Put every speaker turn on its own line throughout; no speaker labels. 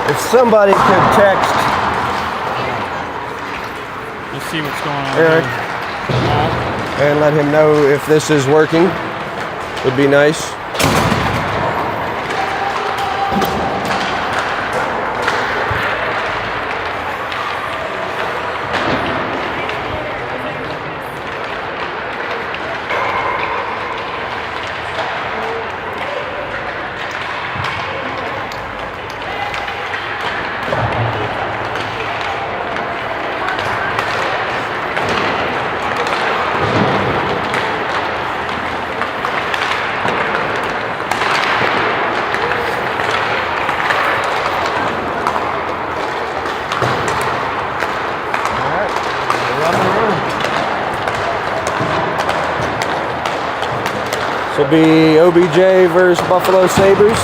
If somebody could text
Let's see what's going on
Eric
here.
and let him know if this is working, would be nice. This will be OBJ versus Buffalo Sabres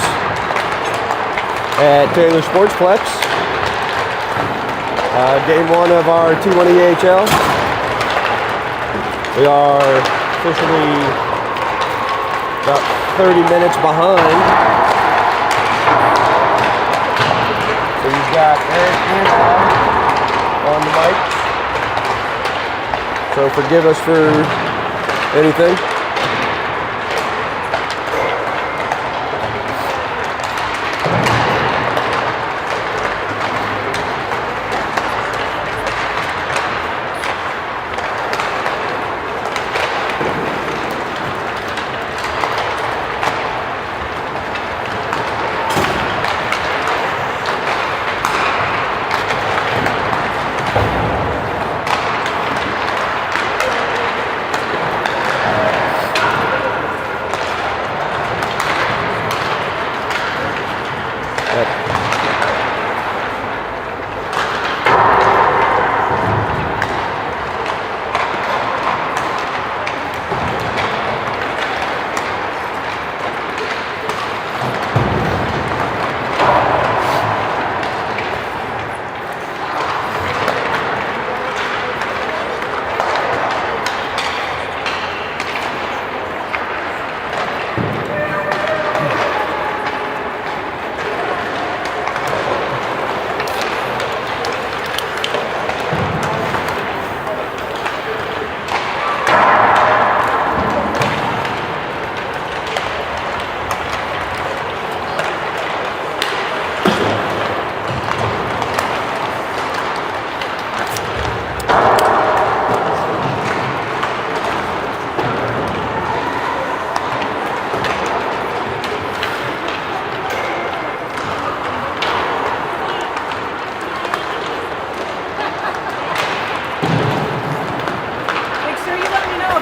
at Taylor Sportsplex. Game 1 of our T1 EHL. We are officially about 30 minutes behind. So you've got Eric and I on the mic. So forgive us for anything.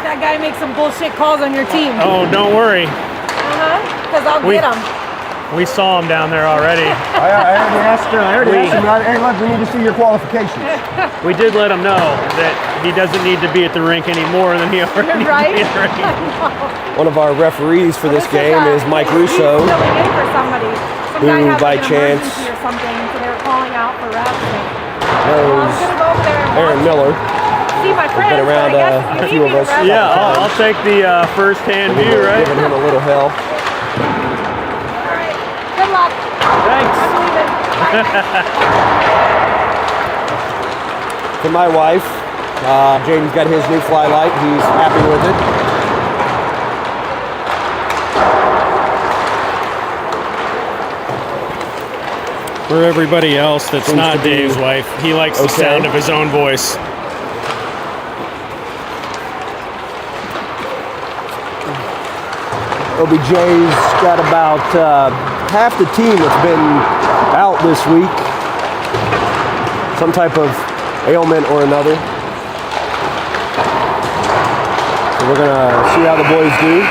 That guy makes some bullshit calls on your team.
Oh, don't worry.
Because I'll get him.
We saw him down there already.
I already asked him. Hey, look, we need to see your qualifications.
We did let him know that he doesn't need to be at the rink any more than he already
right?
is. Right?
One of our referees for this game is Mike Russo.
He's filling in for somebody. Some
who,
guy has
by
like an
chance,
emergency or something, so they were calling out for reps.
knows
I'm gonna go over there and
Aaron
watch.
Miller.
See my friends,
Been around
but I guess
a
if
few
you need
of
me
us.
to rep,
Yeah, I'll take the first-hand view, right?
Giving him a little help.
All right. Good luck.
Thanks.
I'm leaving. Bye.
To my wife, Jaden's got his new fly light. He's happy with it.
For everybody else that's not Dave's wife, he likes the sound of his own voice.
OBJ's got about half the team that's been out this week. Some type of ailment or another. So we're gonna see how the boys do.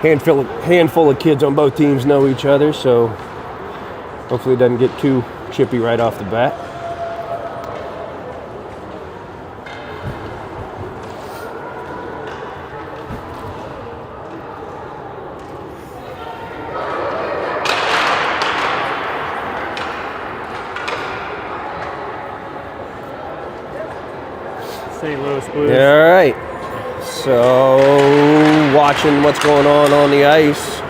handful of kids on both teams know each other, so hopefully it doesn't get too chippy right off the bat.
St. Louis Blues.
All right. So, watching what's going on the ice.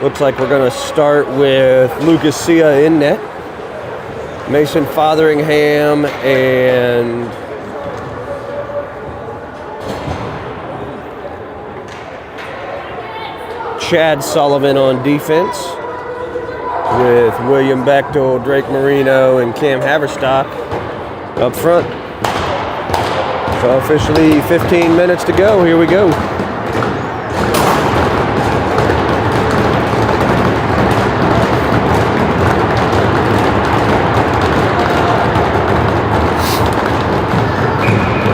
Looks like we're going to start with Lucas Sia in net. Mason Fotheringham and Chad Sullivan on defense, with William Bechtel, Drake Marino, and Cam Haverstock up front. So officially 15 minutes to go. Here we go.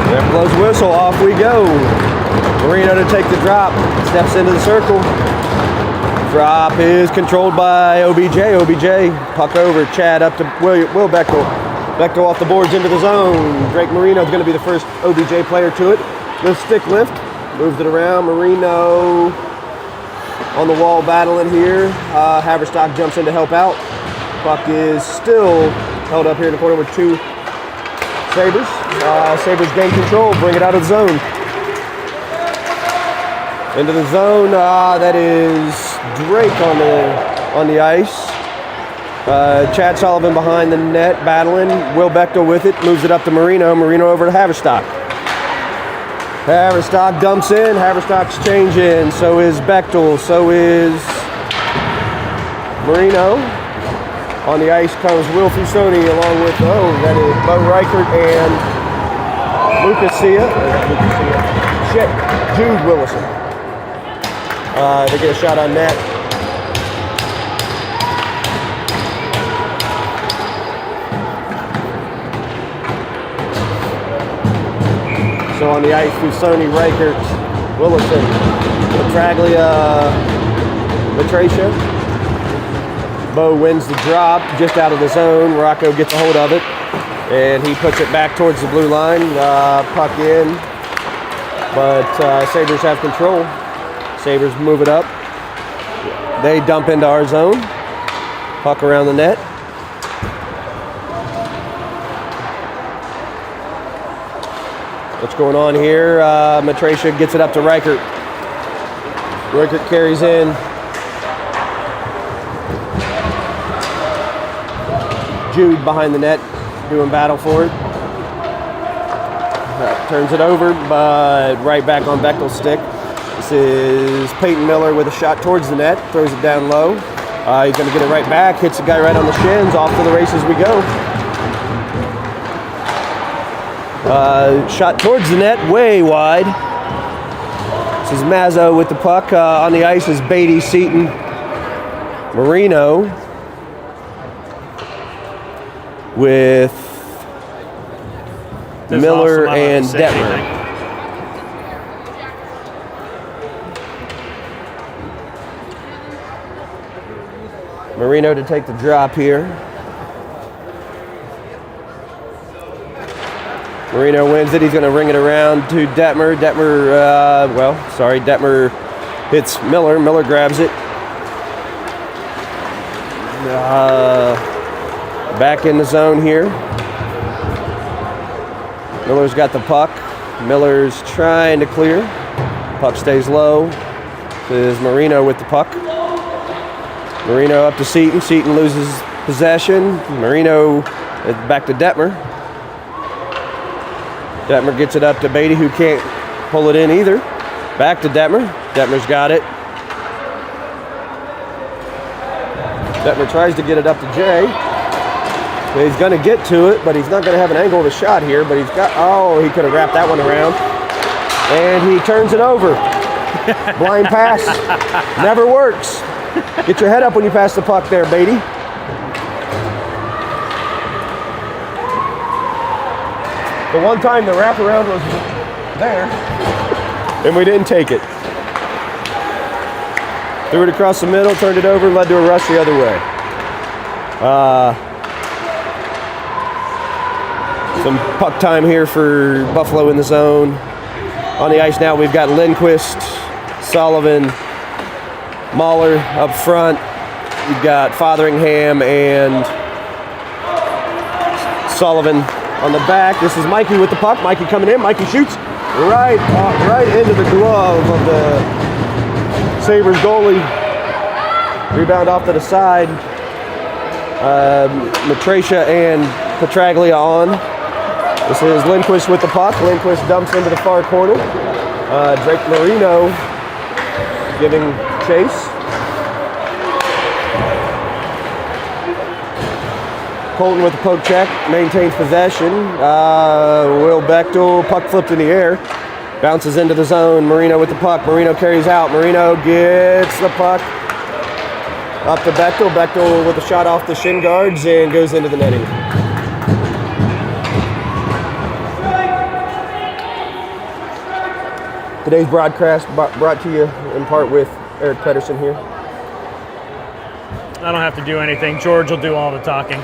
There blows whistle. Off we go. Marino to take the drop. Steps into the circle. Drop is controlled by OBJ. OBJ, puck over. Chad up to Will Bechtel. Bechtel off the boards into the zone. Drake Marino is going to be the first OBJ player to it. The stick lift. Moves it around. Marino on the wall battling here. Haverstock jumps in to help out. Puck is still held up here in the corner with two Sabres. Sabres gain control. Bring it out of the zone. Into the zone. That is Drake on the ice. Chad Sullivan behind the net, battling. Will Bechtel with it, moves it up to Marino. Marino over to Haverstock. Haverstock dumps in. Haverstock's changing. So is Bechtel. So is Marino. On the ice comes Will Fusoni along with, that is Bo Reichert and Lucas Sia. Jude Willison. They get a shot on net. So on the ice, Fusoni, Reichert, Willison, Petraglia, Matrasha. Bo wins the drop just out of the zone. Rocco gets a hold of it, and he puts it back towards the blue line. Puck in, but Sabres have control. Sabres move it up. They dump into our zone. Puck around the net. What's going on here? Matrasha gets it up to Reichert. Reichert carries in. Jude behind the net, doing battle for it. Turns it over, but right back on Bechtel's stick. This is Peyton Miller with a shot towards the net, throws it down low. He's going to get it right back, hits the guy right on the shins. Off to the races we go. Shot towards the net, way wide. This is Mazzo with the puck. On the ice is Beatty, Seaton, Marino with Miller and Detmer. Marino to take the drop here. Marino wins it. He's going to ring it around to Detmer. Detmer hits Miller. Miller grabs it. Back in the zone here. Miller's got the puck. Miller's trying to clear. Puck stays low. This is Marino with the puck. Marino up to Seaton. Seaton loses possession. Marino back to Detmer. Detmer gets it up to Beatty, who can't pull it in either. Back to Detmer. Detmer's got it. Detmer tries to get it up to Jay. He's going to get to it, but he's not going to have an angle of a shot here. But he's got, he could have wrapped that one around. And he turns it over. Blind pass. Never works. Get your head up when you pass the puck there, Beatty. The one time the wraparound was there, and we didn't take it. Threw it across the middle, turned it over, and led to a rush the other way. Some puck time here for Buffalo in the zone. On the ice now, we've got Lindquist, Sullivan, Mahler up front. We've got Fotheringham and Sullivan on the back. This is Mikey with the puck. Mikey coming in. Mikey shoots right into the glove of the Sabres goalie. Rebound off to the side. Matrasha and Petraglia on. This is Lindquist with the puck. Lindquist dumps into the far corner. Drake Marino giving chase. Colton with the poke check, maintains possession. Will Bechtel, puck flipped in the air. Bounces into the zone. Marino with the puck. Marino carries out. Marino gets the puck up to Bechtel. Bechtel with a shot off the shin guards and goes into the netting. Today's broadcast brought to you in part with Eric Pedersen here.
I don't have to do anything. George will do all the talking.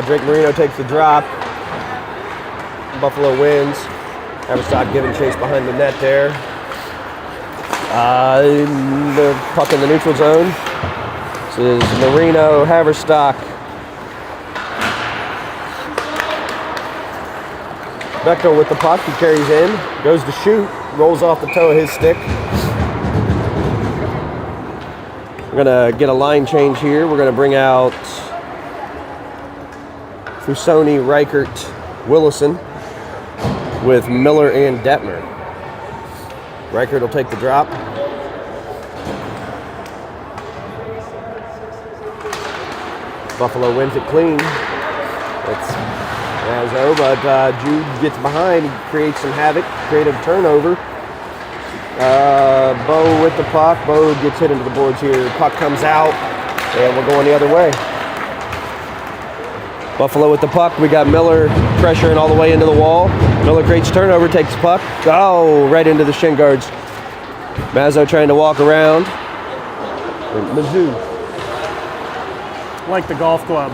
Drake Marino takes the drop. Buffalo wins. Haverstock giving chase behind the net there. The puck in the neutral zone. This is Marino, Haverstock. Bechtel with the puck, he carries in, goes to shoot, rolls off the toe of his stick. We're gonna get a line change here. We're gonna bring out Fusoni, Reichert, Willison with Miller and Detmer. Reichert will take the drop. Buffalo wins it clean. It's Mazzo, but Jude gets behind, he creates some havoc, creative turnover. Bo with the puck, Bo gets hit into the boards here. Puck comes out, and we're going the other way. Buffalo with the puck, we got Miller pressuring all the way into the wall. Miller creates turnover, takes the puck, right into the shin guards. Mazzo trying to walk around. Mizzou.
Like the golf club.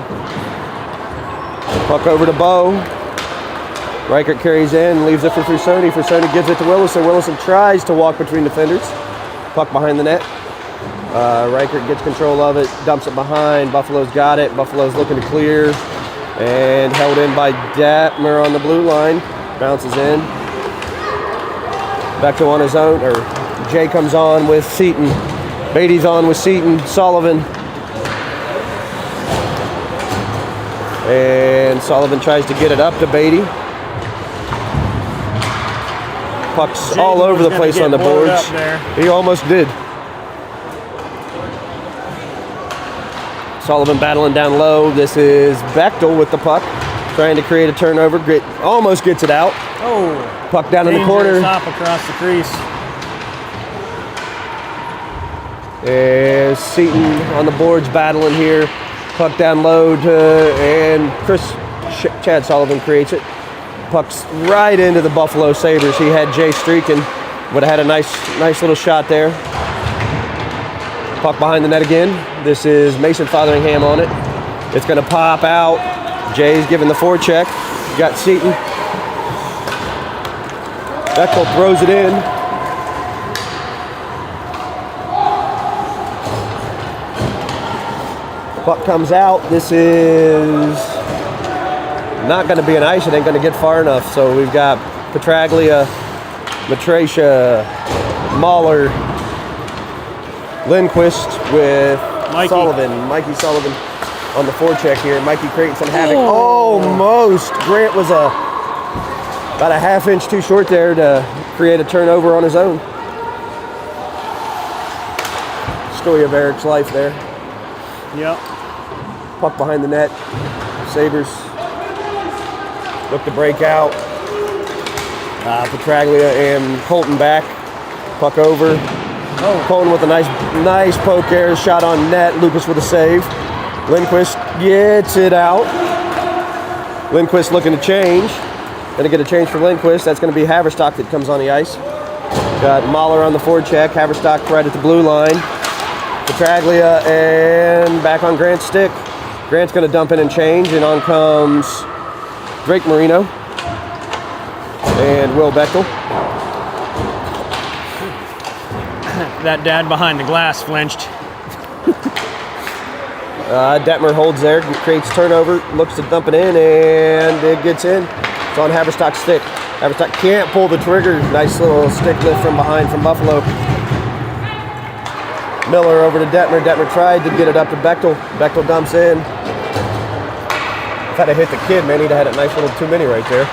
Puck over to Bo. Reichert carries in, leaves it for Fusoni. Fusoni gives it to Willison. Willison tries to walk between defenders. Puck behind the net. Reichert gets control of it, dumps it behind. Buffalo's got it. Buffalo's looking to clear. And held in by Detmer on the blue line. Bounces in. Bechtel on his own, or Jay comes on with Seaton. Beatty's on with Seaton. Sullivan. And Sullivan tries to get it up to Beatty. Puck's all over the place on the boards. He almost did. Sullivan battling down low. This is Bechtel with the puck, trying to create a turnover. Almost gets it out.
Oh,
puck down in the corner.
Stop across the crease.
And Seaton on the boards battling here. Puck down low and Chad Sullivan creates it. Puck's right into the Buffalo Sabres. He had Jay streaking. Would have had a nice little shot there. Puck behind the net again. This is Mason Fotheringham on it. It's going to pop out. Jay's giving the forecheck. Got Seaton. Bechtel throws it in. Puck comes out. This is not going to be an ice. It ain't going to get far enough. So we've got Petraglia, Matrasha, Mahler, Lindquist with Sullivan. Mikey Sullivan on the forecheck here. Mikey creating some havoc. Almost. Grant was about a half-inch too short there to create a turnover on his own. Story of Eric's life there.
Yep.
Puck behind the net. Sabres look to break out. Petraglia and Colton back. Puck over. Colton with a nice poke there. Shot on net. Lucas with a save. Lindquist gets it out. Lindquist looking to change. Going to get a change for Lindquist. That's going to be Haverstock that comes on the ice. Got Mahler on the forecheck. Haverstock right at the blue line. Petraglia and back on Grant's stick. Grant's going to dump in and change, and on comes Drake Marino and Will Bechtel.
That dad behind the glass flinched.
Detmer holds there, creates turnover, looks to dump it in, and it gets in. It's on Haverstock's stick. Haverstock can't pull the trigger. Nice little stick lift from behind from Buffalo. Miller over to Detmer. Detmer tried to get it up to Bechtel. Bechtel dumps in. If I'd have hit the kid, man, he'd have had a nice little 2-mini right there.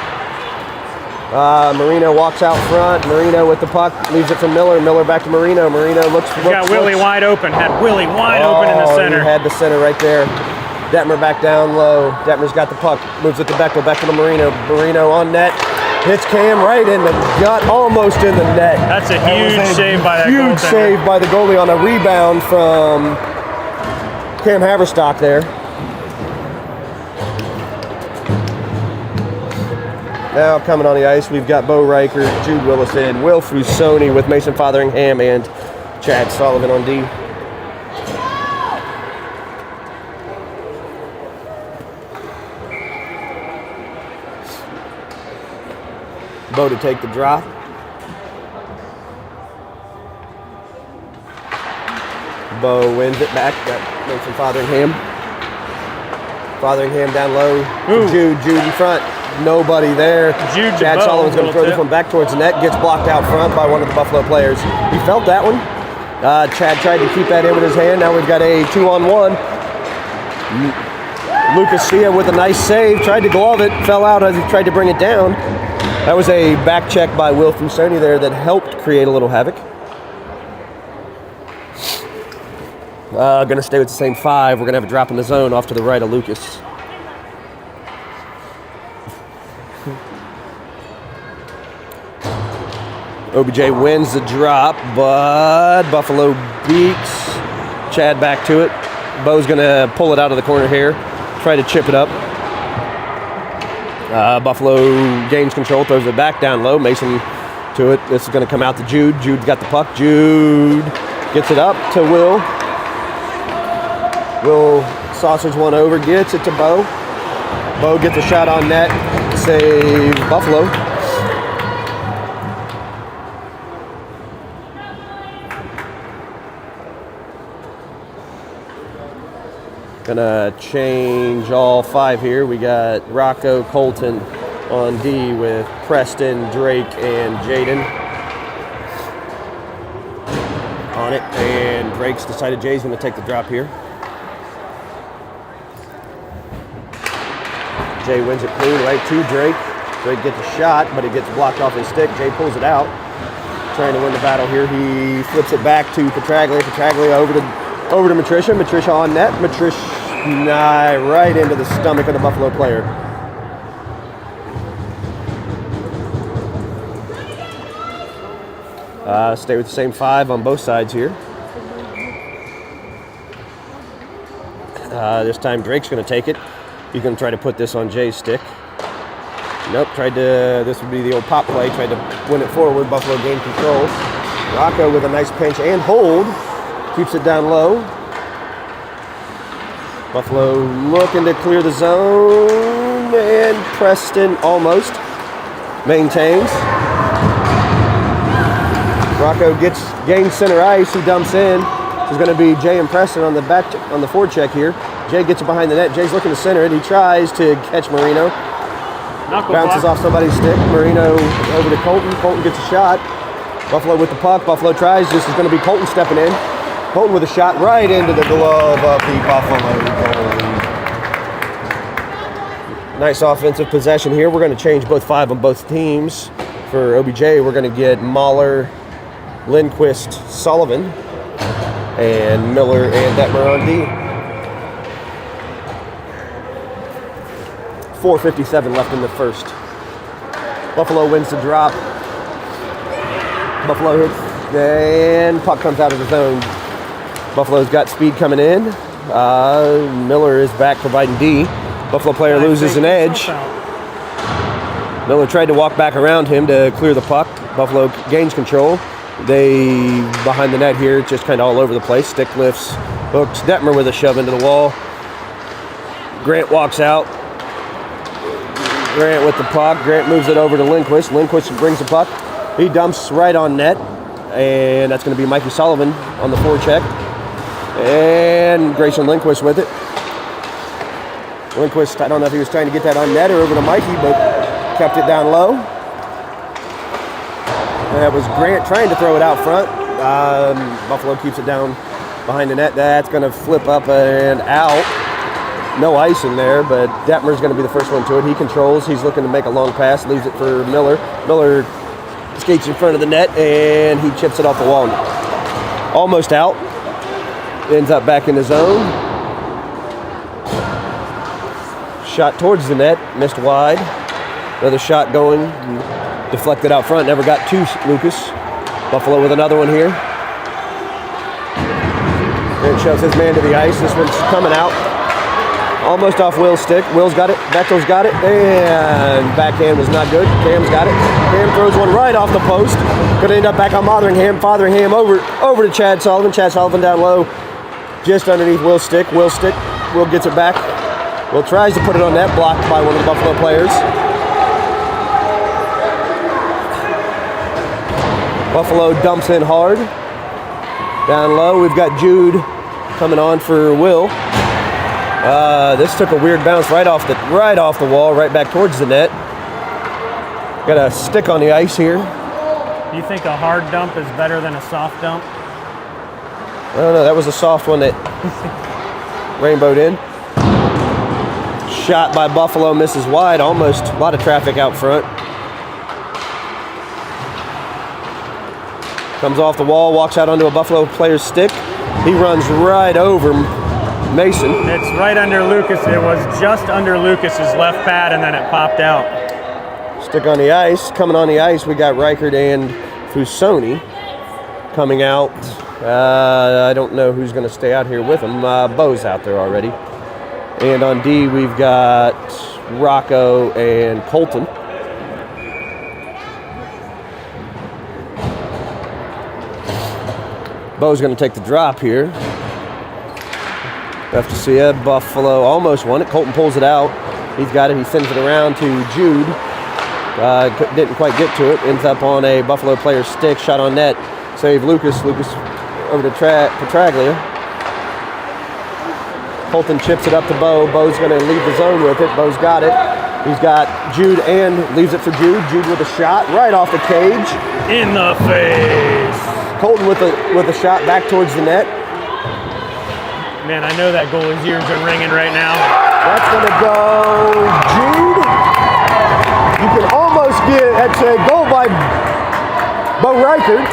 Marino walks out front. Marino with the puck, leaves it from Miller. Miller back to Marino. Marino looks.
Got Willie wide open. Had Willie wide open in the center.
He had the center right there. Detmer back down low. Detmer's got the puck. Moves it to Bechtel. Bechtel to Marino. Marino on net. Hits Cam right in the gut, almost in the net.
That's a huge save by that
Huge
goaltender.
save by the goalie on a rebound from Cam Haverstock there. Now coming on the ice, we've got Bo Riker, Jude Willison, Will Fusoni with Mason Fotheringham and Chad Sullivan on D. Bo to take the drop. Bo wins it back. Got Mason Fotheringham. Fotheringham down low. Jude in front. Nobody there. Chad Sullivan's going to throw this one back towards the net. Gets blocked out front by one of the Buffalo players. He felt that one. Chad tried to keep that in with his hand. Now we've got a 2-on-1. Lucas Sia with a nice save. Tried to glove it. Fell out as he tried to bring it down. That was a back check by Will Fusoni there that helped create a little havoc. Going to stay with the same 5. We're going to have a drop in the zone off to the right of Lucas. OBJ wins the drop, but Buffalo beats Chad back to it. Bo's going to pull it out of the corner here, try to chip it up. Buffalo gains control, throws it back down low. Mason to it. This is going to come out to Jude. Jude's got the puck. Jude gets it up to Will. Will saucers one over, gets it to Bo. Bo gets a shot on net to save Buffalo. Gonna change all 5 here. We got Rocco Colton on D with Preston, Drake, and Jaden on it. And Drake's decided Jay's gonna take the drop here. Jay wins it clean right to Drake. Drake gets a shot, but it gets blocked off his stick. Jay pulls it out. Trying to win the battle here. He flips it back to Petraglia. Petraglia over to Matricia. Matricia on net. Matricia right into the stomach of the Buffalo player. Stay with the same 5 on both sides here. This time Drake's going to take it. He's going to try to put this on Jay's stick. Nope, this would be the old pop play. Tried to win it forward. Buffalo gained control. Rocco with a nice pinch and hold. Keeps it down low. Buffalo looking to clear the zone, and Preston almost maintains. Rocco gains center ice. He dumps in. It's going to be Jay and Preston on the forecheck here. Jay gets it behind the net. Jay's looking to center it. He tries to catch Marino. Bounces off somebody's stick. Marino over to Colton. Colton gets a shot. Buffalo with the puck. Buffalo tries. This is going to be Colton stepping in. Colton with a shot right into the glove of the Buffalo goalie. Nice offensive possession here. We're going to change both 5 on both teams. For OBJ, we're going to get Mahler, Lindquist, Sullivan, and Miller and Detmer on D. 4:57 left in the first. Buffalo wins the drop. Buffalo hits, and puck comes out of the zone. Buffalo's got speed coming in. Miller is back providing D. Buffalo player loses an edge. Miller tried to walk back around him to clear the puck. Buffalo gains control. They, behind the net here, just kind of all over the place. Stick lifts, hooks. Detmer with a shove into the wall. Grant walks out. Grant with the puck. Grant moves it over to Lindquist. Lindquist brings the puck. He dumps right on net. And that's going to be Mikey Sullivan on the forecheck. And Grayson Lindquist with it. Lindquist, I don't know if he was trying to get that on net or over to Mikey, but kept it down low. And that was Grant trying to throw it out front. Buffalo keeps it down behind the net. That's going to flip up and out. No ice in there, but Detmer's going to be the first one to it. He controls. He's looking to make a long pass. Leaves it for Miller. Miller skates in front of the net, and he chips it off the wall. Almost out. Ends up back in the zone. Shot towards the net. Missed wide. Another shot going. Deflected out front. Never got to Lucas. Buffalo with another one here. And shoves his man to the ice. This one's coming out. Almost off Will's stick. Will's got it. Bechtel's got it. And backhand was not good. Cam's got it. Cam throws one right off the post. Could end up back on Fotheringham. Fotheringham over to Chad Sullivan. Chad Sullivan down low. Just underneath Will's stick. Will gets it back. Will tries to put it on net. Blocked by one of the Buffalo players. Buffalo dumps in hard. Down low, we've got Jude coming on for Will. This took a weird bounce right off the wall, right back towards the net. Got a stick on the ice here.
You think a hard dump is better than a soft dump?
I don't know, that was a soft one that rainbowed in. Shot by Buffalo, misses wide, almost. A lot of traffic out front. Comes off the wall, walks out onto a Buffalo player's stick. He runs right over Mason.
It's right under Lucas. It was just under Lucas's left pad, and then it popped out.
Stick on the ice. Coming on the ice, we got Reichert and Fusoni coming out. I don't know who's going to stay out here with him. Bo's out there already. And on D, we've got Rocco and Colton. Bo's going to take the drop here. Have to see it. Buffalo almost won it. Colton pulls it out. He's got it. He sends it around to Jude. Didn't quite get to it. Ends up on a Buffalo player's stick. Shot on net. Save Lucas. Lucas over to Petraglia. Colton chips it up to Bo. Bo's going to leave the zone with it. Bo's got it. He's got Jude and leaves it for Jude. Jude with a shot right off the cage.
In the face.
Colton with a shot back towards the net.
Man, I know that goalie's ears are ringing right now.
That's going to go Jude. You can almost get, that's a goal by Bo Reichert.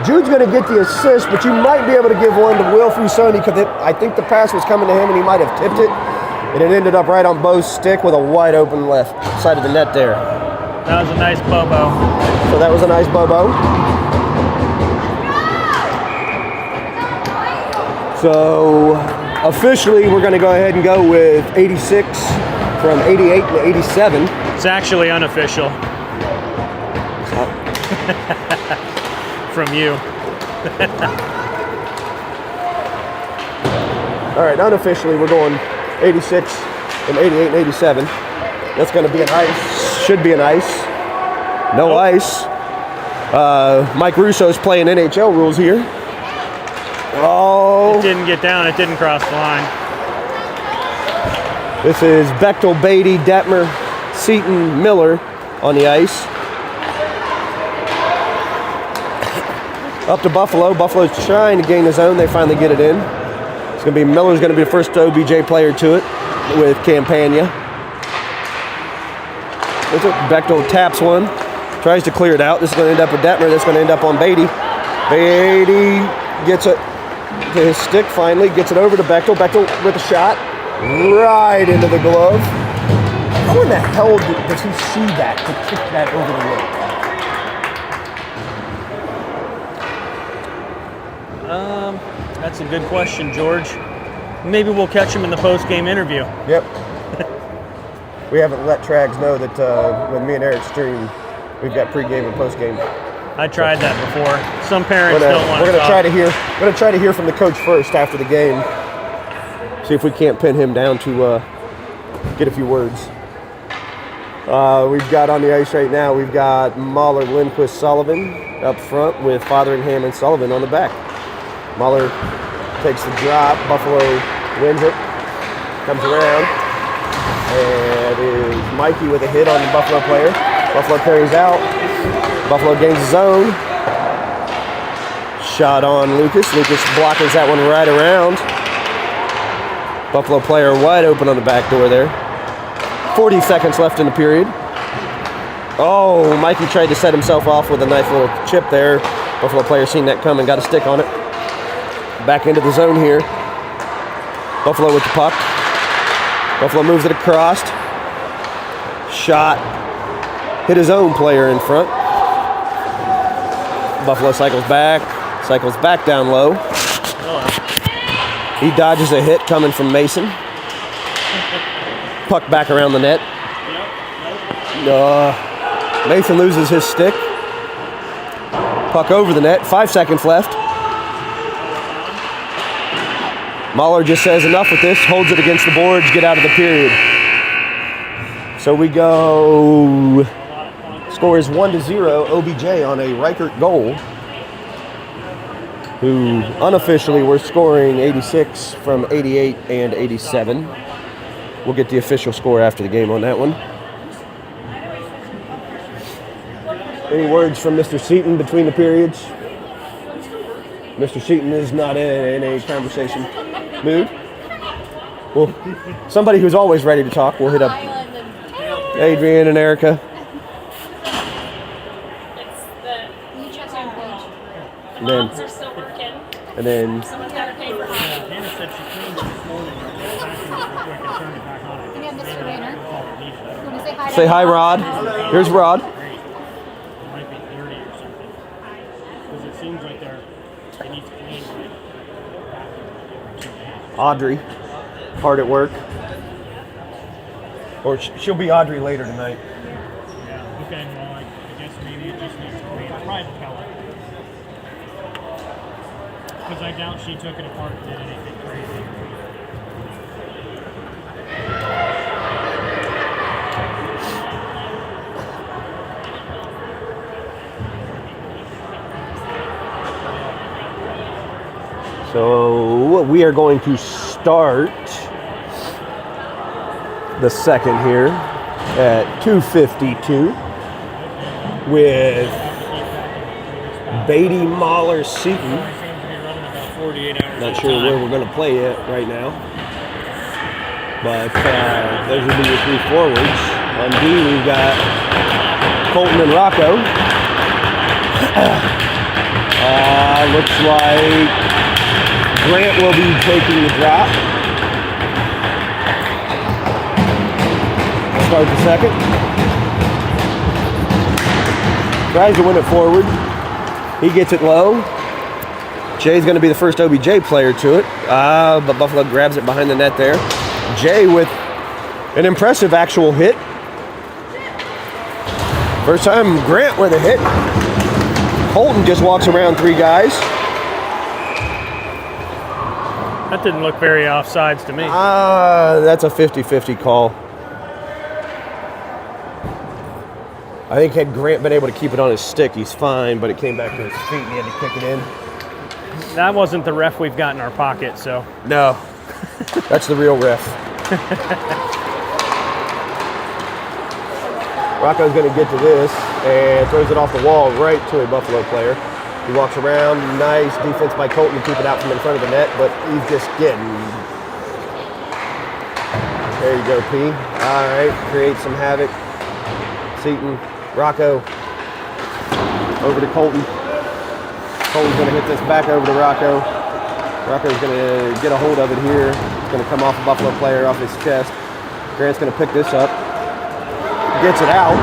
Jude's going to get the assist, but you might be able to give one to Will Fusoni because I think the pass was coming to him and he might have tipped it. And it ended up right on Bo's stick with a wide open left side of the net there.
That was a nice bobo.
So that was a nice bobo. So officially we're going to go ahead and go with 86 from 88 to 87.
It's actually unofficial. From you.
All right, unofficially we're going 86 from 88 and 87. That's going to be an ice. Should be an ice. No ice. Mike Russo's playing NHL rules here. Oh.
It didn't get down. It didn't cross the line.
This is Bechtel, Beatty, Detmer, Seaton, Miller on the ice. Up to Buffalo. Buffalo's trying to gain the zone. They finally get it in. It's going to be Miller's going to be the first OBJ player to it with Campagna. Bechtel taps one. Tries to clear it out. This is going to end up with Detmer. This is going to end up on Beatty. Beatty gets it to his stick finally. Gets it over to Bechtel. Bechtel with a shot. Right into the glove. How in the hell does he see that to kick that over the rope?
That's a good question, George. Maybe we'll catch him in the post-game interview.
Yep. We haven't let Trags know that when me and Eric stream, we've got pre-game and post-game.
I tried that before. Some parents don't want to.
We're gonna try to hear from the coach first after the game. See if we can't pin him down to get a few words. We've got on the ice right now. We've got Mahler, Lindquist, Sullivan up front with Fotheringham and Sullivan on the back. Mahler takes the drop. Buffalo wins it. Comes around. And is Mikey with a hit on the Buffalo player. Buffalo carries out. Buffalo gains his own. Shot on Lucas. Lucas blockers that one right around. Buffalo player wide open on the back door there. 40 seconds left in the period. Oh, Mikey tried to set himself off with a nice little chip there. Buffalo player seen that come and got a stick on it. Back into the zone here. Buffalo with the puck. Buffalo moves it across. Shot. Hit his own player in front. Buffalo cycles back down low. He dodges a hit coming from Mason. Puck back around the net. Mason loses his stick. Puck over the net. 5 seconds left. Mahler just says enough with this. Holds it against the boards. Get out of the period. So we go. Score is 1-0. OBJ on a Reichert goal. Who unofficially were scoring 86 from 88 and 87. We'll get the official score after the game on that one. Any words from Mr. Seaton between the periods? Mr. Seaton is not in a conversation mood. Well, somebody who's always ready to talk, we'll hit up Adrian and Erica. And then,
are still working.
and then
Someone's got to pay for mine.
Can you have Mr. Rayner? You want to say hi to
say hi, Rod. Here's Rod.
It might be 30 or something. Because it seems like they need to clean
Audrey, hard at work. Or she'll be Audrey later tonight.
Yeah, okay, well, I guess maybe it just needs to clean. Private pellet. Because I doubt she took it apart and did anything crazy.
So we are going to start the second here at 2:52 with Beatty, Mahler, Seaton. Not sure where we're going to play it right now. But those will be your three forwards. On D, we've got Colton and Rocco. Looks like Grant will be taking the drop. Start the second. Tries to win it forward. He gets it low. Jay's going to be the first OBJ player to it. But Buffalo grabs it behind the net there. Jay with an impressive actual hit. First time Grant with a hit. Colton just walks around three guys.
That didn't look very offsides to me.
That's a 50-50 call. I think had Grant been able to keep it on his stick, he's fine, but it came back to his feet and he had to kick it in.
That wasn't the ref we've got in our pocket, so.
No, that's the real ref. Rocco's going to get to this and throws it off the wall right to a Buffalo player. He walks around, nice defense by Colton to keep it out from in front of the net, but he's just getting... There you go, P. All right, create some havoc. Seaton, Rocco, over to Colton. Colton's going to hit this back over to Rocco. Rocco's going to get a hold of it here. It's going to come off a Buffalo player off his chest. Grant's going to pick this up. Gets it out.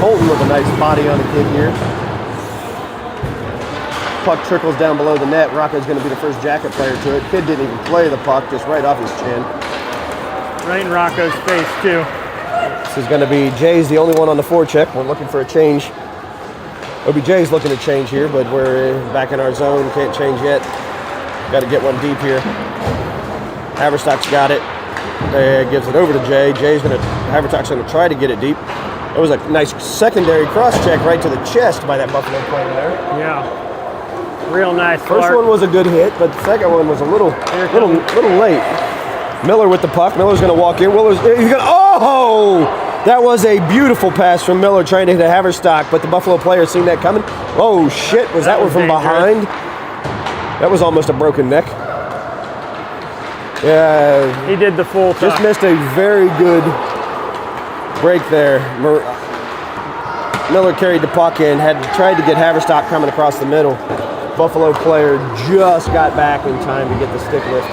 Colton with a nice body on the kid here. Puck trickles down below the net. Rocco's going to be the first jacket player to it. Kid didn't even play the puck, just right off his chin.
Right in Rocco's face, too.
This is going to be Jay's the only one on the forecheck. We're looking for a change. OBJ's looking to change here, but we're back in our zone. Can't change yet. Got to get one deep here. Haverstock's got it. Gives it over to Jay. Haverstock's going to try to get it deep. It was a nice secondary cross check right to the chest by that Buffalo player there.
Yeah. Real nice.
First one was a good hit, but the second one was a little late. Miller with the puck. Miller's going to walk in. Oh! That was a beautiful pass from Miller trying to hit a Haverstock, but the Buffalo player seen that coming. Oh, shit. Was that one from behind? That was almost a broken neck. Yeah.
He did the full tuck.
Just missed a very good break there. Miller carried the puck in, had tried to get Haverstock coming across the middle. Buffalo player just got back in time to get the stick lift.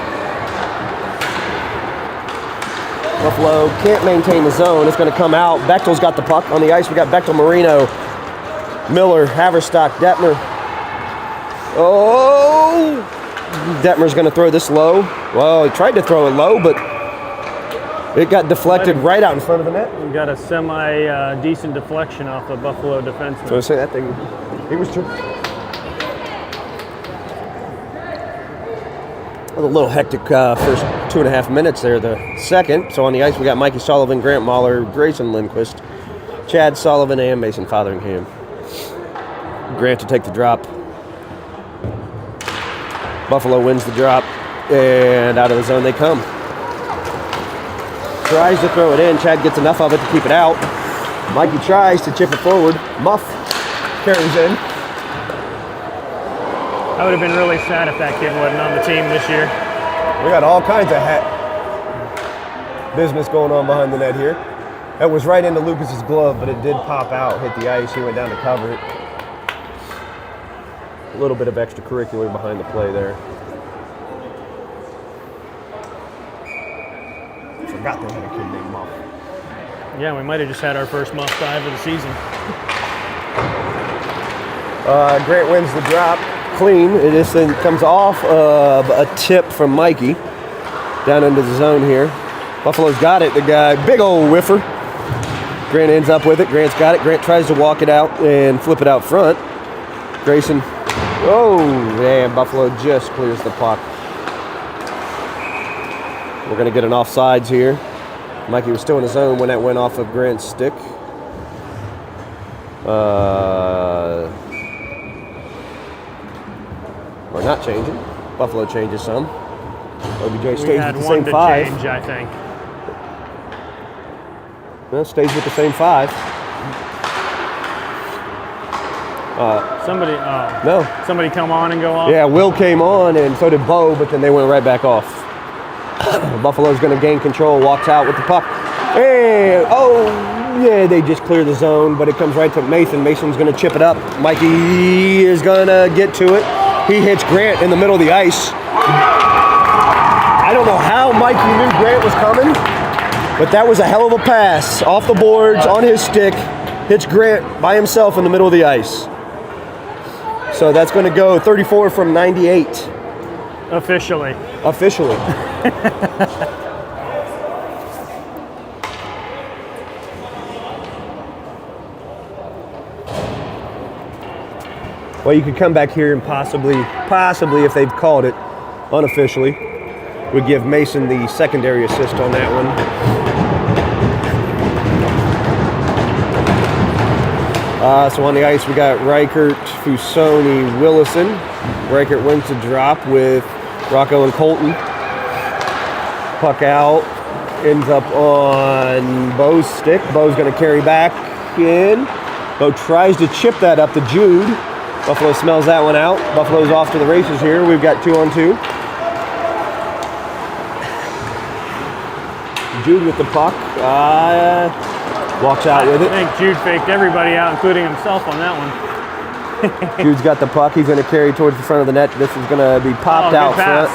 Buffalo can't maintain the zone. It's going to come out. Bechtel's got the puck on the ice. We got Bechtel, Marino, Miller, Haverstock, Detmer. Oh! Detmer's going to throw this low. Well, he tried to throw it low, but it got deflected right out in front of the net.
We got a semi-decent deflection off the Buffalo defenseman.
So I say that thing, he was a little hectic first 2.5 minutes there. The second, so on the ice we got Mikey Sullivan, Grant Mahler, Grayson Lindquist, Chad Sullivan, and Mason Fotheringham. Grant to take the drop. Buffalo wins the drop, and out of the zone they come. Tries to throw it in. Chad gets enough of it to keep it out. Mikey tries to chip it forward. Muff carries in.
I would have been really sad if that kid wasn't on the team this year.
We got all kinds of business going on behind the net here. That was right into Lucas's glove, but it did pop out, hit the ice. He went down to cover it. A little bit of extracurricular behind the play there. Forgot they had a kid named Muff.
Yeah, we might have just had our first Muff dive of the season.
Grant wins the drop. Clean. It just comes off of a tip from Mikey down into the zone here. Buffalo's got it. The guy, big old whiffer. Grant ends up with it. Grant's got it. Grant tries to walk it out and flip it out front. Grayson. Oh, man. Buffalo just clears the puck. We're going to get an offsides here. Mikey was still in the zone when that went off of Grant's stick. We're not changing. Buffalo changes some. OBJ stays with the same 5.
Change, I think.
Well, stays with the same 5.
Somebody come on and go off?
Yeah, Will came on and so did Bo, but then they went right back off. Buffalo's going to gain control, walks out with the puck. And, they just clear the zone, but it comes right to Mason. Mason's going to chip it up. Mikey is going to get to it. He hits Grant in the middle of the ice. I don't know how Mikey knew Grant was coming, but that was a hell of a pass. Off the boards, on his stick, hits Grant by himself in the middle of the ice. So that's going to go 34 from 98.
Officially.
Well, you could come back here and possibly, if they've called it unofficially, would give Mason the secondary assist on that one. So on the ice, we got Reichert, Fusoni, Willison. Reichert wins the drop with Rocco and Colton. Puck out, ends up on Bo's stick. Bo's going to carry back in. Bo tries to chip that up to Jude. Buffalo smells that one out. Buffalo's off to the races here. We've got 2-on-2. Jude with the puck. Walks out with it.
I think Jude faked everybody out, including himself on that one.
Jude's got the puck. He's going to carry towards the front of the net. This is going to be popped out front.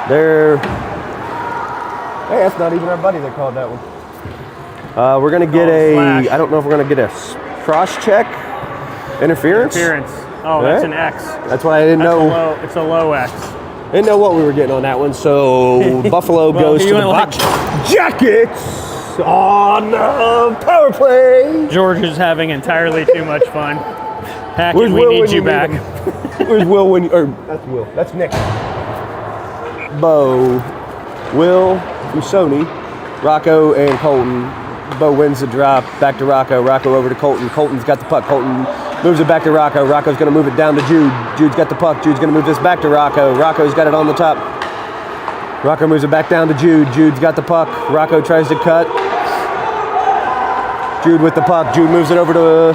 There. Hey, that's not even our buddy that called that one. We're going to get I don't know if we're going to get a cross-check interference.
Oh, that's an X.
That's why I didn't know.
It's a low X.
Didn't know what we were getting on that one, so Buffalo goes
he
to the
went like-
box. Jackets on the power play.
George is having entirely too much fun. Hackett,
Where's
we
Will
need
when
you
you need
back.
him? Where's Will when or that's Will. That's Nick. Bo, Will, Usoni, Rocco, and Colton. Bo wins the drop. Back to Rocco. Rocco over to Colton. Colton's got the puck. Colton moves it back to Rocco. Rocco's going to move it down to Jude. Jude's got the puck. Jude's going to move this back to Rocco. Rocco's got it on the top. Rocco moves it back down to Jude. Jude's got the puck. Rocco tries to cut. Jude with the puck. Jude moves it over to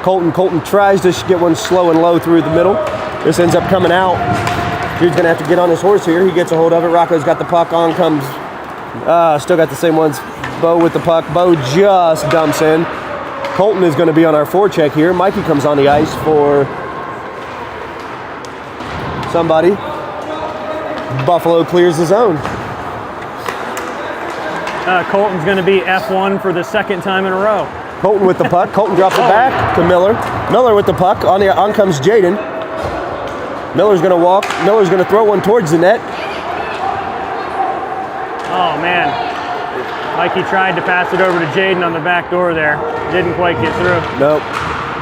Colton. Colton tries to get one slow and low through the middle. This ends up coming out. Jude's going to have to get on his horse here. He gets a hold of it. Rocco's got the puck. On comes. Still got the same ones. Bo with the puck. Bo just dumps in. Colton is going to be on our forecheck here. Mikey comes on the ice for somebody. Buffalo clears the zone.
Colton's going to be F1 for the second time in a row.
Colton with the puck. Colton drops it back to Miller. Miller with the puck. On comes Jaden. Miller's going to walk. Miller's going to throw one towards the net.
Oh, man. Mikey tried to pass it over to Jaden on the back door there. Didn't quite get through.
Nope.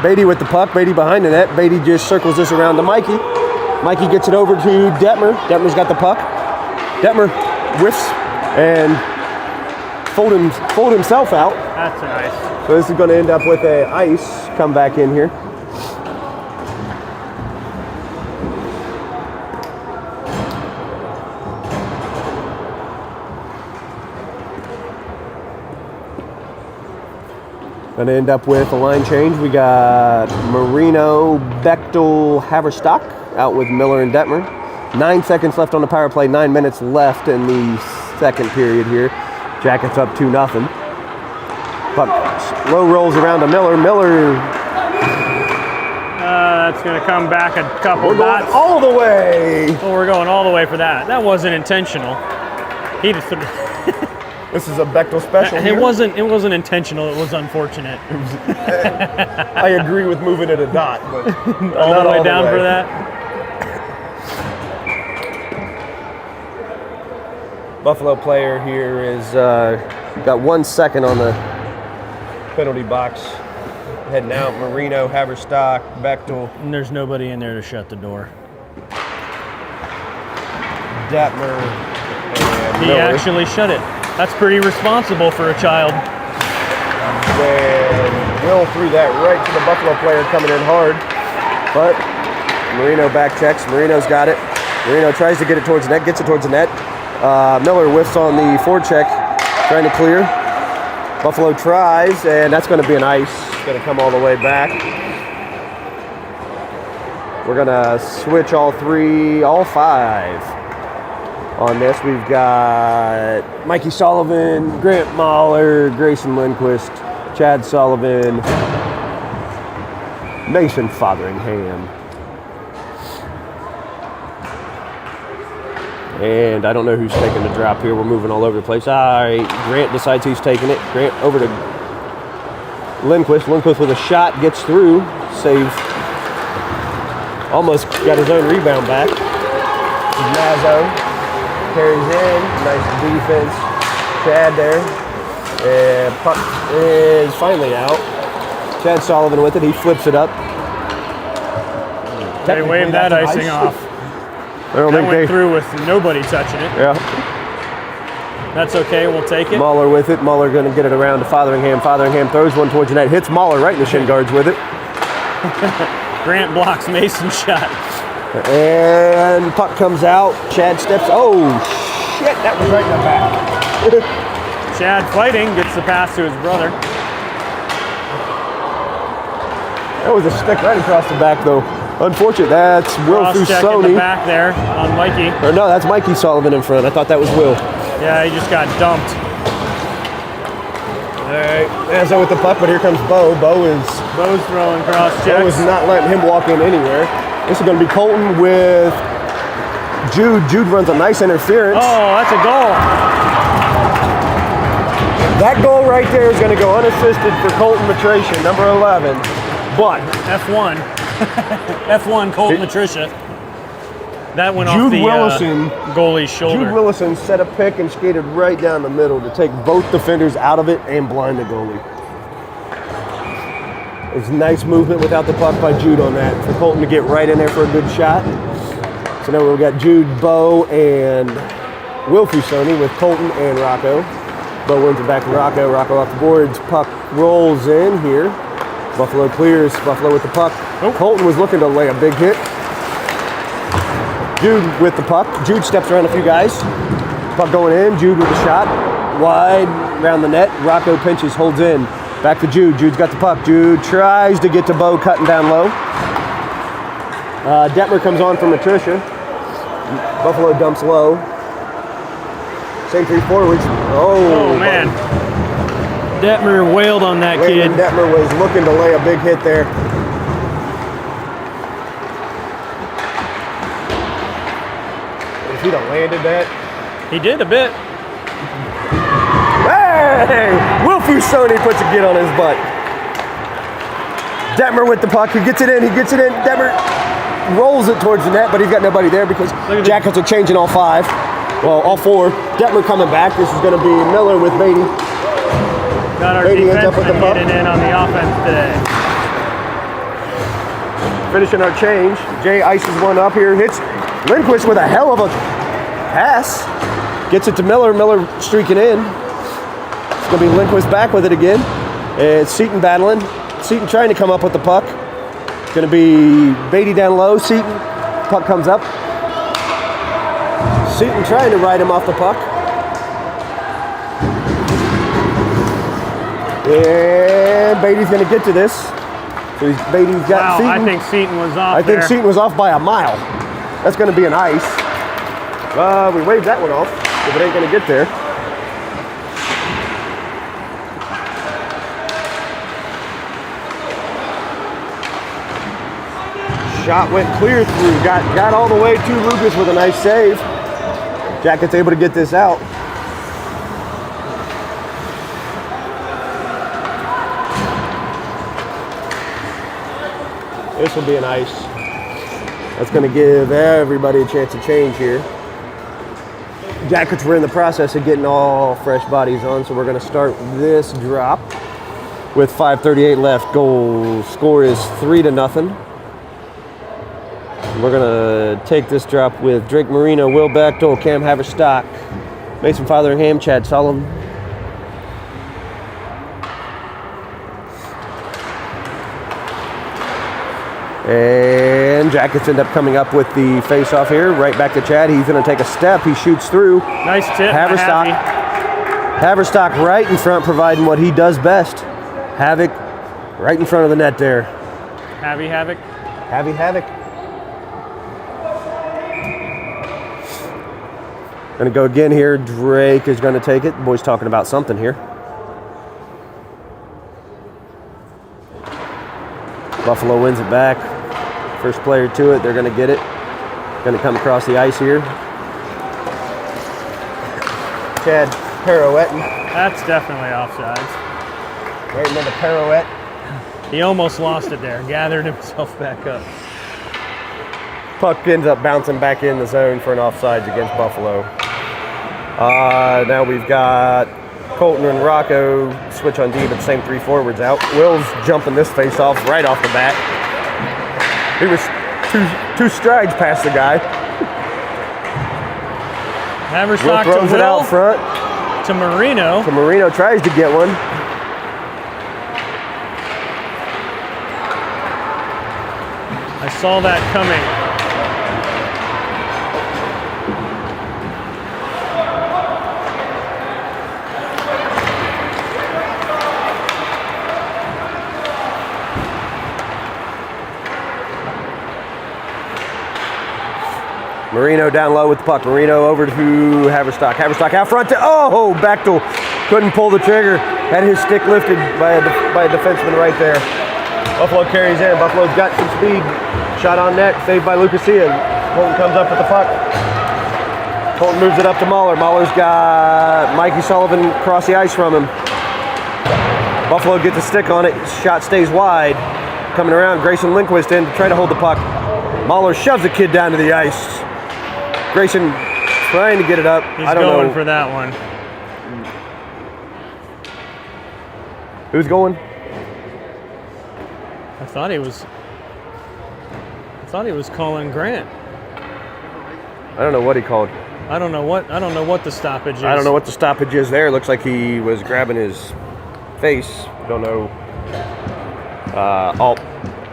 Beatty with the puck. Beatty behind the net. Beatty just circles this around to Mikey. Mikey gets it over to Detmer. Detmer's got the puck. Detmer whiffs and fold himself out.
That's nice.
So this is going to end up with a ice come back in here. Going to end up with a line change. We got Marino, Bechtel, Haverstock out with Miller and Detmer. 9 seconds left on the power play. 9 minutes left in the second period here. Jackets up 2-0. Puck low rolls around to Miller. Miller.
That's going to come back a couple
We're going
dots.
all the way.
Oh, we're going all the way for that. That wasn't intentional. He just.
This is a Bechtel special.
It wasn't intentional. It was unfortunate.
I agree with moving it a dot, but
all the way down for that.
Buffalo player here is got 1 second on the penalty box. Heading out. Marino, Haverstock, Bechtel,
And there's nobody in there to shut the door.
Detmer, and
He
Miller.
actually shut it. That's pretty responsible for a child.
And Will threw that right to the Buffalo player coming in hard. But Marino back checks. Marino's got it. Marino tries to get it towards the net, gets it towards the net. Miller whiffs on the forecheck, trying to clear. Buffalo tries, and that's going to be an ice. It's going to come all the way back. We're going to switch all five. On this, we've got Mikey Sullivan, Grant Mahler, Grayson Lindquist, Chad Sullivan, Mason Fotheringham. And I don't know who's taking the drop here. We're moving all over the place. All right, Grant decides who's taking it. Grant over to Lindquist. Lindquist with a shot, gets through, saves. Almost got his own rebound back. Mazzo carries in, nice defense. Chad there. And puck is finally out. Chad Sullivan with it. He flips it up.
They waved that icing off.
I don't
That
think
went through with nobody touching it.
Yeah.
That's okay, we'll take it.
Mahler with it. Mahler going to get it around to Fotheringham. Fotheringham throws one towards the net. Hits Mahler right in the shin guards with it.
Grant blocks Mason's shot.
And puck comes out. Chad steps. Oh, shit. That was right in the back.
Chad fighting, gets the pass to his brother.
That was a stick right across the back, though. Unfortunate. That's Will
Cross-check in the
Fusoni.
back there on Mikey.
Or no, that's Mikey Sullivan in front. I thought that was Will.
Yeah, he just got dumped.
All right. Mazzo with the puck, but here comes Bo.
Bo's throwing cross
Bo is
checks.
not letting him walk in anywhere. This is going to be Colton with Jude. Jude runs a nice interference.
Oh, that's a goal.
That goal right there is going to go unassisted for Colton Matricia, number 11. But
F1. F1 Colton Matricia. That went
Jude
off the
Willison.
goalie's shoulder.
Jude Willison set a pick and skated right down the middle to take both defenders out of it and blind the goalie. It was nice movement without the puck by Jude on that for Colton to get right in there for a good shot. So now we've got Jude, Bo, and Will Fusoni with Colton and Rocco. Bo wins it back to Rocco. Rocco off the boards. Puck rolls in here. Buffalo clears. Buffalo with the puck.
Oh.
Colton was looking to lay a big hit. Jude with the puck. Jude steps around a few guys. Puck going in. Jude with the shot. Wide around the net. Rocco pinches, holds in. Back to Jude. Jude's got the puck. Jude tries to get to Bo, cutting down low. Detmer comes on from Patricia. Buffalo dumps low. Same three forwards.
Oh man. Detmer wailed on that kid.
Detmer was looking to lay a big hit there. If he'd have landed that.
He did a bit.
Hey! Will Fusoni puts a get on his butt. Detmer with the puck. He gets it in. Detmer rolls it towards the net, but he's got nobody there because Jackets are changing all five. Well, all four. Detmer coming back. This is going to be Miller with Beatty.
Got our
Beatty ends up with the puck.
getting in on the offense today.
Finishing our change. Jay ices one up here. Hits Lindquist with a hell of a pass. Gets it to Miller. Miller streaking in. It's going to be Lindquist back with it again. And Seaton battling. Seaton trying to come up with the puck. It's going to be Beatty down low. Seaton. Puck comes up. Seaton trying to ride him off the puck. And Beatty's going to get to this. So Beatty's got Seaton.
I think Seaton was off
I think Seaton was off by a mile. That's going to be an ice. We waved that one off, if it ain't going to get there. Shot went clear through. Got all the way to Lucas with a nice save. Jacket's able to get this out. This will be an ice. That's going to give everybody a chance to change here. Jackets were in the process of getting all fresh bodies on, so we're going to start this drop with 5:38 left. Goal score is 3-0. We're going to take this drop with Drake Marino, Will Bechtel, Cam Haverstock, Mason Fotheringham, Chad Solomon. And Jackets end up coming up with the face-off here. Right back to Chad. He's going to take a step. He shoots through.
Nice tip.
Haverstock right in front, providing what he does best. Havoc right in front of the net there.
Havoc.
Havoc. Going to go again here. Drake is going to take it. The boy's talking about something here. Buffalo wins it back. First player to it. They're going to get it. Going to come across the ice here. Chad pirouetting.
That's definitely offsides.
Right into the pirouette.
He almost lost it there. Gathered himself back up.
Puck ends up bouncing back in the zone for an offsides against Buffalo. Now we've got Colton and Rocco switch on D, but the same three forwards out. Will's jumping this face off right off the bat. He was two strides past the guy.
Haverstock
Will throws
to
it
Will,
out front.
to Marino.
Marino tries to get one.
I saw that coming.
Marino down low with the puck. Marino over to Haverstock. Haverstock out front to, Bechtel couldn't pull the trigger. Had his stick lifted by a defenseman right there. Buffalo carries in. Buffalo's got some speed. Shot on net, saved by Lucasia. Colton comes up with the puck. Colton moves it up to Mahler. Mahler's got Mikey Sullivan across the ice from him. Buffalo gets a stick on it. Shot stays wide. Coming around, Grayson Lindquist in to try to hold the puck. Mahler shoves the kid down to the ice. Grayson trying to get it up.
He's
I don't
going
know.
for that one.
Who's going?
I thought he was calling Grant.
I don't know what he called.
I don't know what the stoppage is.
I don't know what the stoppage is there. Looks like he was grabbing his face. Don't know.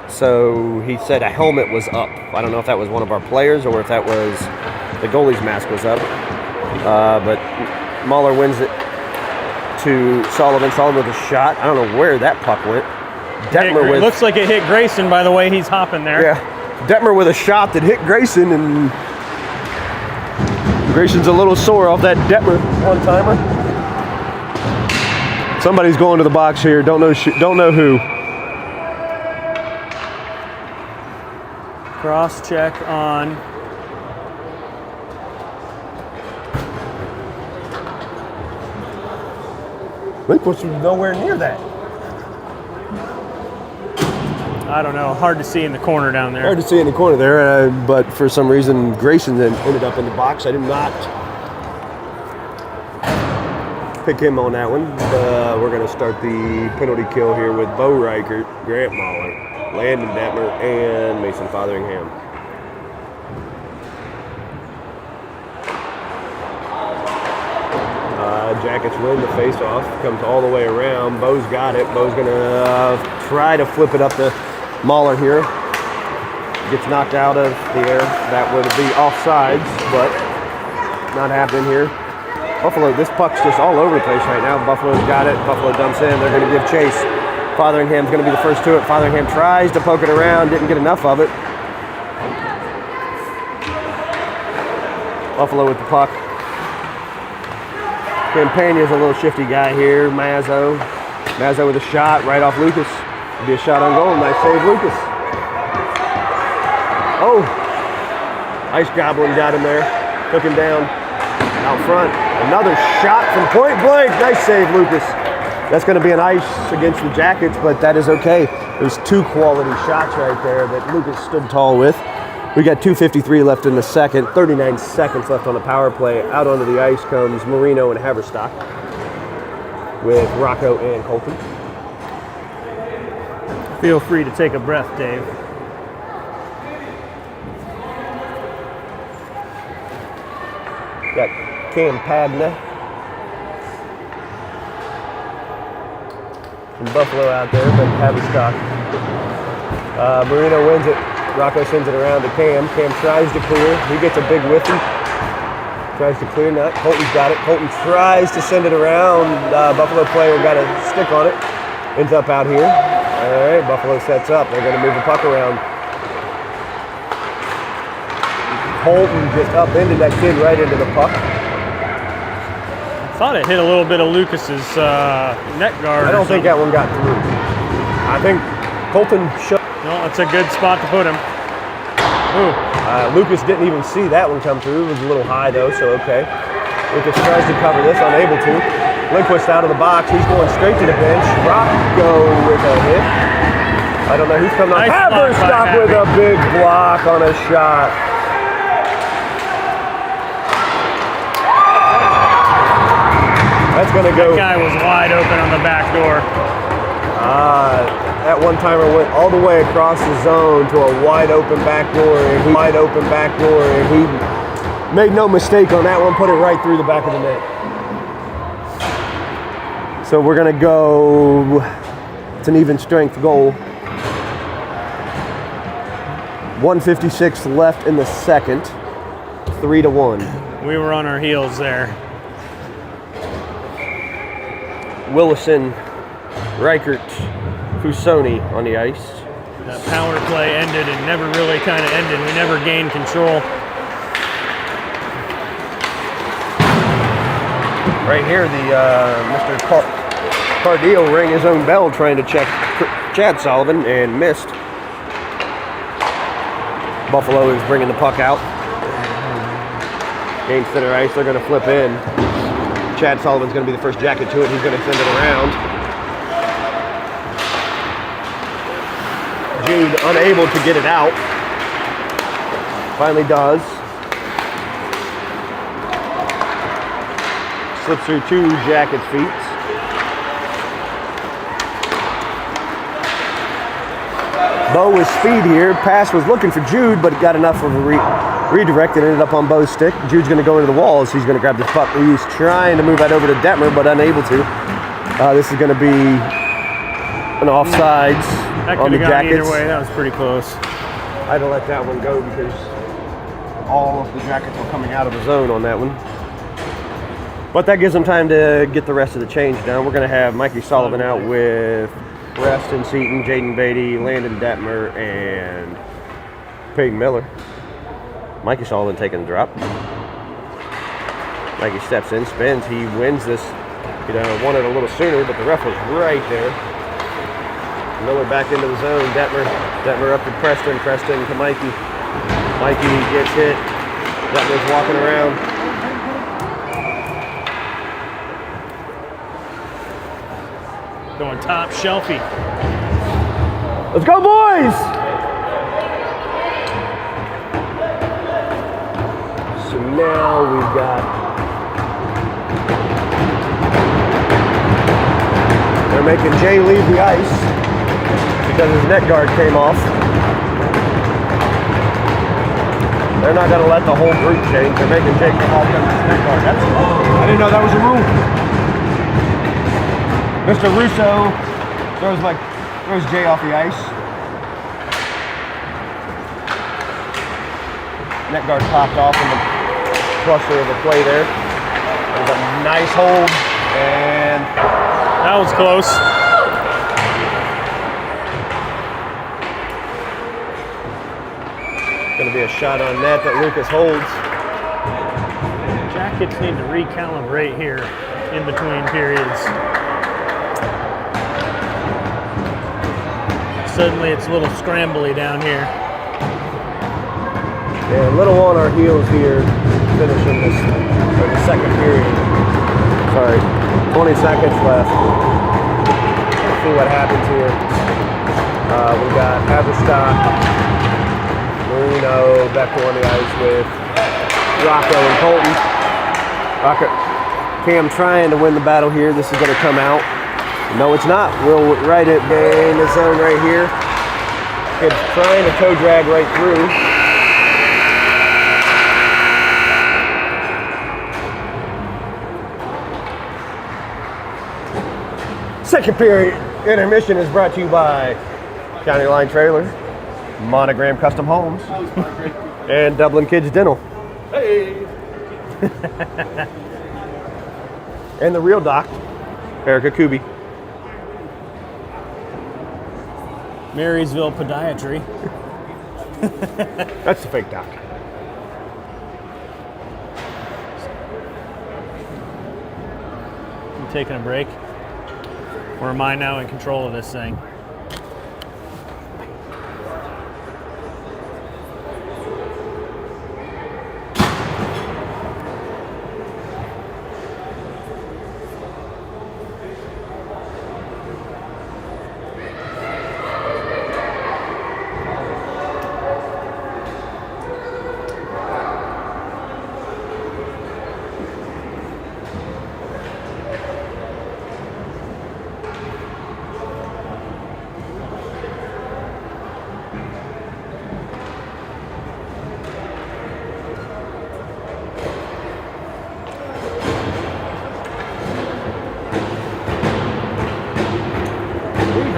So he said a helmet was up. I don't know if that was one of our players or if that was the goalie's mask was up. But Mahler wins it to Sullivan. Sullivan with a shot. I don't know where that puck went. Detmer
It looks like it hit Grayson by the way he's hopping there.
Yeah. Detmer with a shot that hit Grayson, and Grayson's a little sore off that Detmer one-timer. Somebody's going to the box here. Don't know who.
Cross check on.
Lindquist was nowhere near that.
I don't know. Hard to see in the corner down there.
Hard to see in the corner there, but for some reason Grayson then ended up in the box. I did not pick him on that one. We're going to start the penalty kill here with Bo Reichert, Grant Mahler, Landon Detmer, and Mason Fotheringham. Jackets win the face-off. Comes all the way around. Bo's got it. Bo's going to try to flip it up to Mahler here. Gets knocked out of the air. That would be offsides, but not happening here. Buffalo, this puck's just all over the place right now. Buffalo's got it. Buffalo dumps in. They're going to give chase. Fotheringham's going to be the first to it. Fotheringham tries to poke it around. Didn't get enough of it. Buffalo with the puck. Campagna's a little shifty guy here. Mazzo with a shot right off Lucas. It'll be a shot on goal. Nice save, Lucas. Oh, Ice Goblin got him there. Took him down out front. Another shot from point blank. Nice save, Lucas. That's going to be an ice against the Jackets, but that is okay. There's two quality shots right there that Lucas stood tall with. We got 2:53 left in the second, 39 seconds left on the power play. Out onto the ice comes Marino and Haverstock with Rocco and Colton.
Feel free to take a breath, Dave.
Got Cam Padna from Buffalo out there, but Haverstock. Marino wins it. Rocco sends it around to Cam. Cam tries to clear. He gets a big whiffy. Tries to clear, not. Colton's got it. Colton tries to send it around. Buffalo player got a stick on it. Ends up out here. All right, Buffalo sets up. They're going to move the puck around. Colton just upended that kid right into the puck.
I thought it hit a little bit of Lucas's net guard.
I don't think that one got through. I think Colton showed.
No, that's a good spot to put him. Ooh.
Lucas didn't even see that one come through. It was a little high though, so okay. Lucas tries to cover this, unable to. Lindquist out of the box. He's going straight to the bench. Rocco with a hit. I don't know who's coming on.
Nice
Haverstock with a big block on a shot. That's going to go.
That guy was wide open on the back door.
That one-timer went all the way across the zone to a wide open back door, and he made no mistake on that one, put it right through the back of the net. So we're gonna go, it's an even strength goal. 1:56 left in the second, 3-1.
We were on our heels there.
Willison, Reichert, Fusoni on the ice.
That power play ended and never really kind of ended. We never gained control.
Right here, the Mr. Cardillo rang his own bell trying to check Chad Sullivan and missed. Buffalo is bringing the puck out. Game center ice, they're going to flip in. Chad Sullivan's going to be the first Jacket to it. He's going to send it around. Jude unable to get it out. Finally does. Slips through 2 Jackets feet. Bo with speed here. Pass was looking for Jude, but got enough of a redirect and ended up on Bo's stick. Jude's going to go into the walls. He's going to grab this puck. He's trying to move that over to Detmer, but unable to. This is going to be an offsides on the Jackets.
Either way, that was pretty close.
I had to let that one go because all of the Jackets were coming out of the zone on that one. But that gives them time to get the rest of the change done. We're going to have Mikey Sullivan out with Preston Seaton, Jaden Beatty, Landon Detmer, and Peyton Miller. Mikey Sullivan taking the drop. Mikey steps in, spins. He wins this. He won it a little sooner, but the ref was right there. Miller back into the zone. Detmer up to Preston. Preston to Mikey. Mikey gets hit. Detmer's walking around.
Going top shelfie.
Let's go, boys! So now we've got... They're making Jay leave the ice because his net guard came off. They're not going to let the whole group change. They're making Jay come off because of his net guard. I didn't know that was a rule. Mr. Russo throws Jay off the ice. Net guard popped off in the cluster of the play there. There's a nice hold, and
that was close.
Going to be a shot on net that Lucas holds.
Jackets need to recalibrate here in between periods. Suddenly it's a little scrambly down here.
Yeah, a little on our heels here, finishing this the second period. Sorry, 20 seconds left. Let's see what happens here. We got Haverstock, Marino, Becker on the ice with Rocco and Colton. Cam trying to win the battle here. This is going to come out. No, it's not. We'll right it in the zone right here. Kid's trying to toe drag right through. Second period intermission is brought to you by County Line Trailer, Monogram Custom Homes, and Dublin Kids Dental. Hey! And the real doc, Erica Kuby.
Marysville Podiatry.
That's the fake doc.
You taking a break? Or am I now in control of this thing?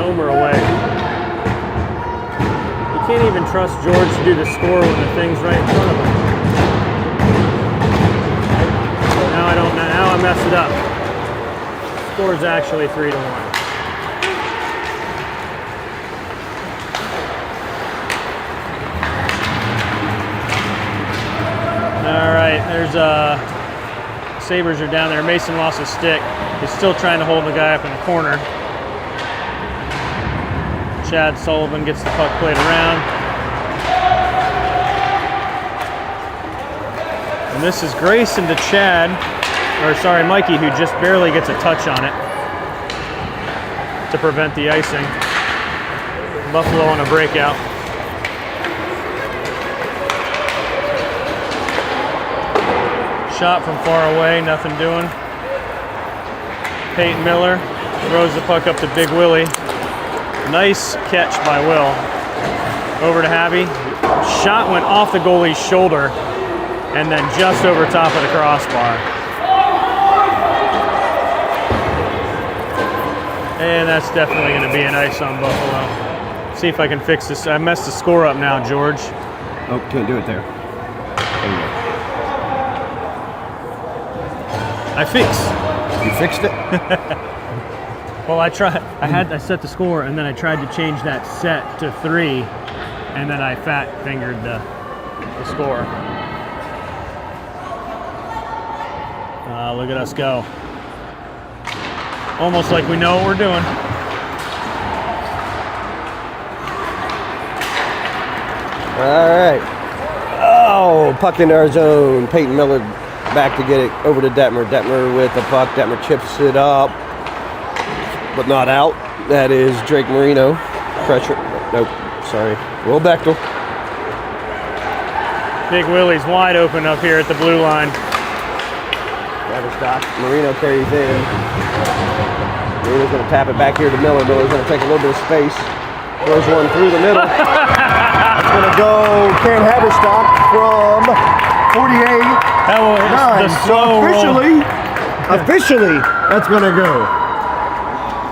Homer away. You can't even trust George to do the score when the thing's right in front of him. Now I don't know. Now I messed it up. Score's actually 3-1. All right, there's Sabres are down there. Mason lost his stick. He's still trying to hold the guy up in the corner. Chad Sullivan gets the puck played around. And this is Grayson to Chad, or sorry, Mikey, who just barely gets a touch on it to prevent the icing. Buffalo on a breakout. Shot from far away, nothing doing. Peyton Miller throws the puck up to Big Willie. Nice catch by Will. Over to Habby. Shot went off the goalie's shoulder and then just over top of the crossbar. And that's definitely going to be an ice on Buffalo. See if I can fix this. I messed the score up now, George.
Oh, can't do it there. There you go.
I fixed.
You fixed it?
Well, I set the score, and then I tried to change that set to 3, and then I fat fingered the score. Look at us go. Almost like we know what we're doing.
All right. Oh, puck into our zone. Peyton Miller back to get it over to Detmer. Detmer with the puck. Detmer chips it up, but not out. That is Drake Marino. Pressure. Nope. Sorry. Will Bechtel.
Big Willie's wide open up here at the blue line.
Stop. Marino carries in. Marino's going to tap it back here to Miller. Miller's going to take a little bit of space. Throws one through the middle. It's going to go Cam Haverstock from 48.
That was the slow
officially, that's going to go.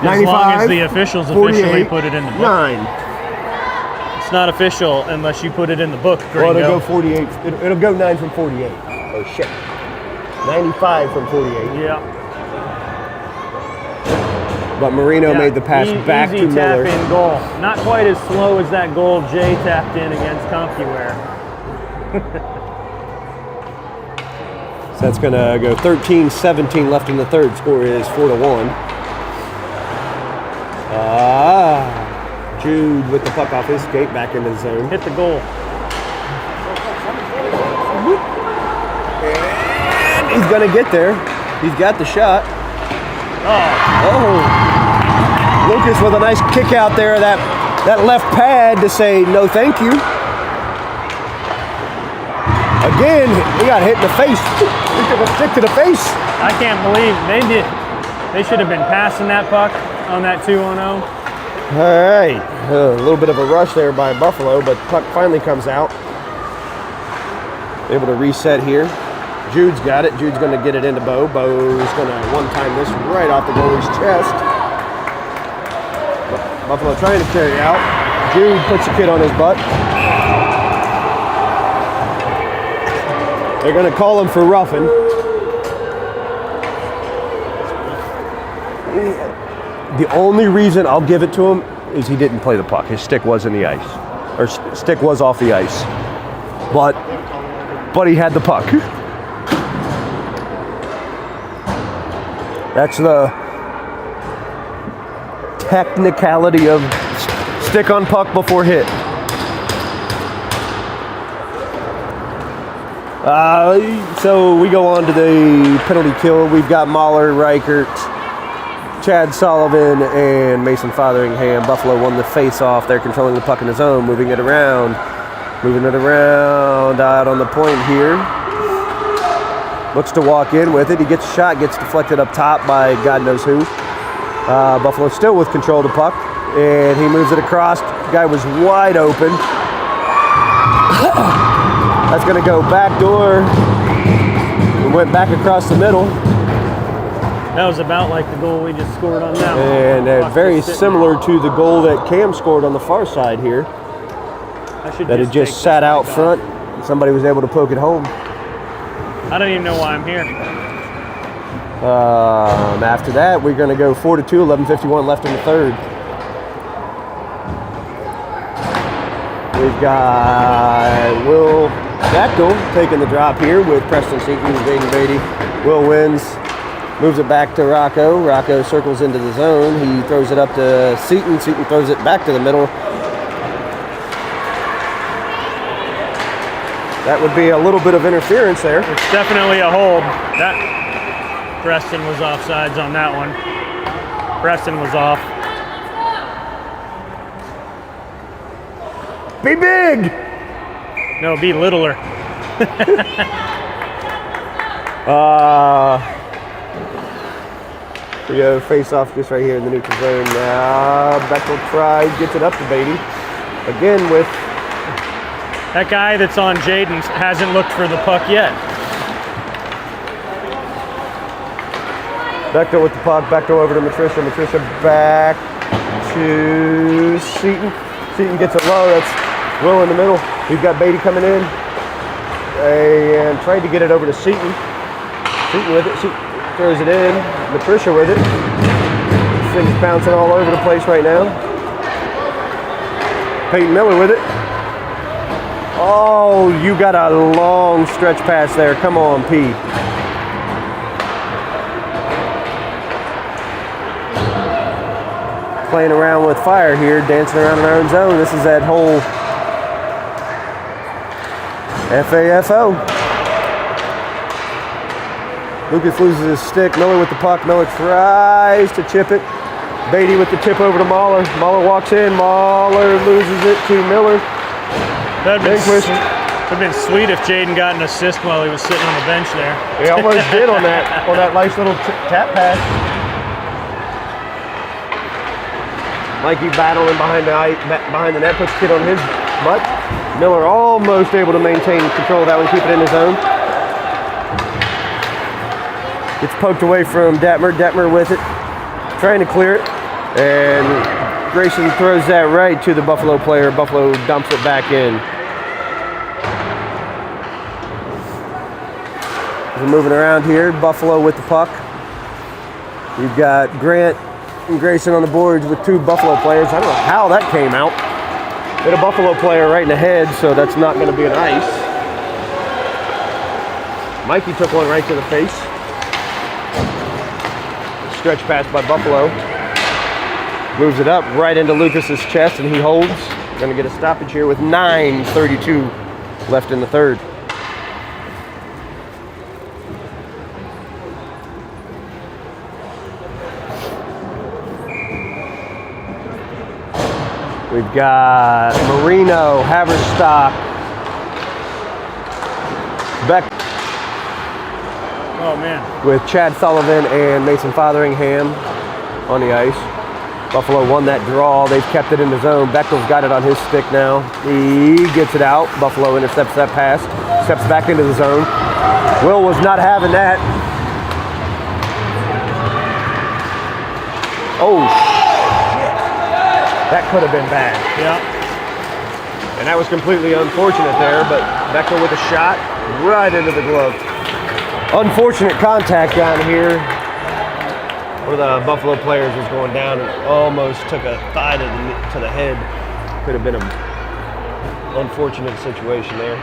As long as the officials officially put it in the book.
9.
It's not official unless you put it in the book.
Well, it'll go 48. It'll go 9 from 48. Oh, shit. 95 from 48.
Yeah.
But Marino made the pass back to Miller.
Easy tap-in goal. Not quite as slow as that goal Jay tapped in against CompuWare.
So that's going to go 13-17 left in the third. Score is 4-1. Jude with the puck off his skate back in the zone.
Hit the goal.
He's going to get there. He's got the shot. Oh. Lucas with a nice kick out there. That left pad to say no thank you. Again, he got hit in the face. He took a stick to the face.
I can't believe they should have been passing that puck on that 2-on-0.
All right. A little bit of a rush there by Buffalo, but puck finally comes out. Able to reset here. Jude's got it. Jude's going to get it into Bo. Bo's going to one-time this right off the goalie's chest. Buffalo trying to carry out. Jude puts the kid on his butt. They're going to call him for roughing. The only reason I'll give it to him is he didn't play the puck. His stick was in the ice. Or stick was off the ice. But he had the puck. That's the technicality of stick on puck before hit. So we go on to the penalty kill. We've got Mahler, Reichert, Chad Sullivan, and Mason Fotheringham. Buffalo won the face-off. They're controlling the puck in the zone, moving it around out on the point here. Looks to walk in with it. He gets a shot, gets deflected up top by God knows who. Buffalo still with control of the puck, and he moves it across. The guy was wide open. That's going to go back door. It went back across the middle.
That was about like the goal we just scored on that
one. And very similar to the goal that Cam scored on the far side here. That it just sat out front. Somebody was able to poke it home.
I don't even know why I'm here.
After that, we're going to go 4-2, 11:51 left in the third. We've got Will Bechtel taking the drop here with Preston Seaton and Jaden Beatty. Will wins, moves it back to Rocco. Rocco circles into the zone. He throws it up to Seaton. Seaton throws it back to the middle. That would be a little bit of interference there.
It's definitely a hold. That Preston was offsides on that one. Preston was off.
Be big!
No, be littler.
We go face off just right here in the neutral zone. Now Bechtel tries, gets it up to Beatty. Again with
That guy that's on Jaden hasn't looked for the puck yet.
Bechtel with the puck. Bechtel over to Matricia. Matricia back to Seaton. Seaton gets it low. That's Will in the middle. We've got Beatty coming in. And tried to get it over to Seaton. Seaton with it. Seaton throws it in. Matricia with it. This thing's bouncing all over the place right now. Peyton Miller with it. Oh, you got a long stretch pass there. Come on, P. Playing around with fire here, dancing around in our own zone. This is that whole FAFO. Lucas loses his stick. Miller with the puck. Miller tries to chip it. Beatty with the tip over to Mahler. Mahler walks in. Mahler loses it to Miller.
That'd been sweet if Jaden got an assist while he was sitting on the bench there.
He almost did on that nice little tap pass. Mikey battling behind the net, puts the kid on his butt. Miller almost able to maintain control of that one, keep it in his zone. Gets poked away from Detmer. Detmer with it, trying to clear it. And Grayson throws that right to the Buffalo player. Buffalo dumps it back in. We're moving around here. Buffalo with the puck. We've got Grant and Grayson on the boards with two Buffalo players. I don't know how that came out. Hit a Buffalo player right in the head, so that's not going to be an ice. Mikey took one right to the face. Stretch pass by Buffalo. Moves it up right into Lucas's chest, and he holds. Going to get a stoppage here with 9:32 left in the third. We've got Marino, Haverstock, Beck.
Oh man.
With Chad Sullivan and Mason Fotheringham on the ice. Buffalo won that draw. They've kept it in the zone. Bechtel's got it on his stick now. He gets it out. Buffalo intercepts that pass. Steps back into the zone. Will was not having that. Oh, that could have been bad.
Yeah.
And that was completely unfortunate there, but Bechtel with a shot right into the glove. Unfortunate contact down here where the Buffalo players was going down and almost took a thigh to the head. Could have been an unfortunate situation there.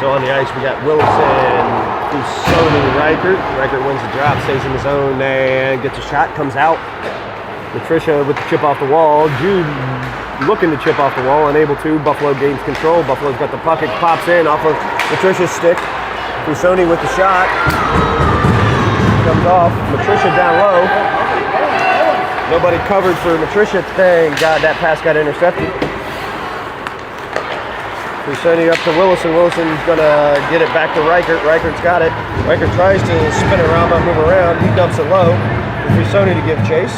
So on the ice, we got Wilson, Fusoni, Reichert. Reichert wins the drop, stays in the zone, and gets a shot, comes out. Patricia with the chip off the wall. Jude looking to chip off the wall, unable to. Buffalo gains control. Buffalo's got the puck. It pops in off of Patricia's stick. Fusoni with the shot. Comes off. Patricia down low. Nobody covered for Patricia. Thank God that pass got intercepted. Fusoni up to Willison. Willison's gonna get it back to Reichert. Reichert's got it. Reichert tries to spin around, but move around. He dumps it low. Fusoni to give chase.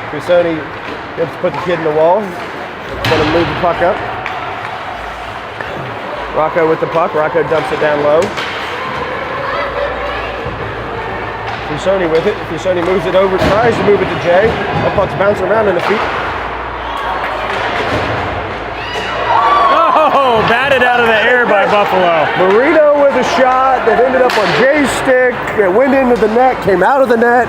Fusoni gets to put the kid in the wall. Gonna move the puck up. Rocco with the puck. Rocco dumps it down low. Fusoni with it. Fusoni moves it over, tries to move it to Jay. That puck's bouncing around in the feet.
Oh, batted out of the air by Buffalo.
Marino with a shot that ended up on Jay's stick. It went into the net, came out of the net.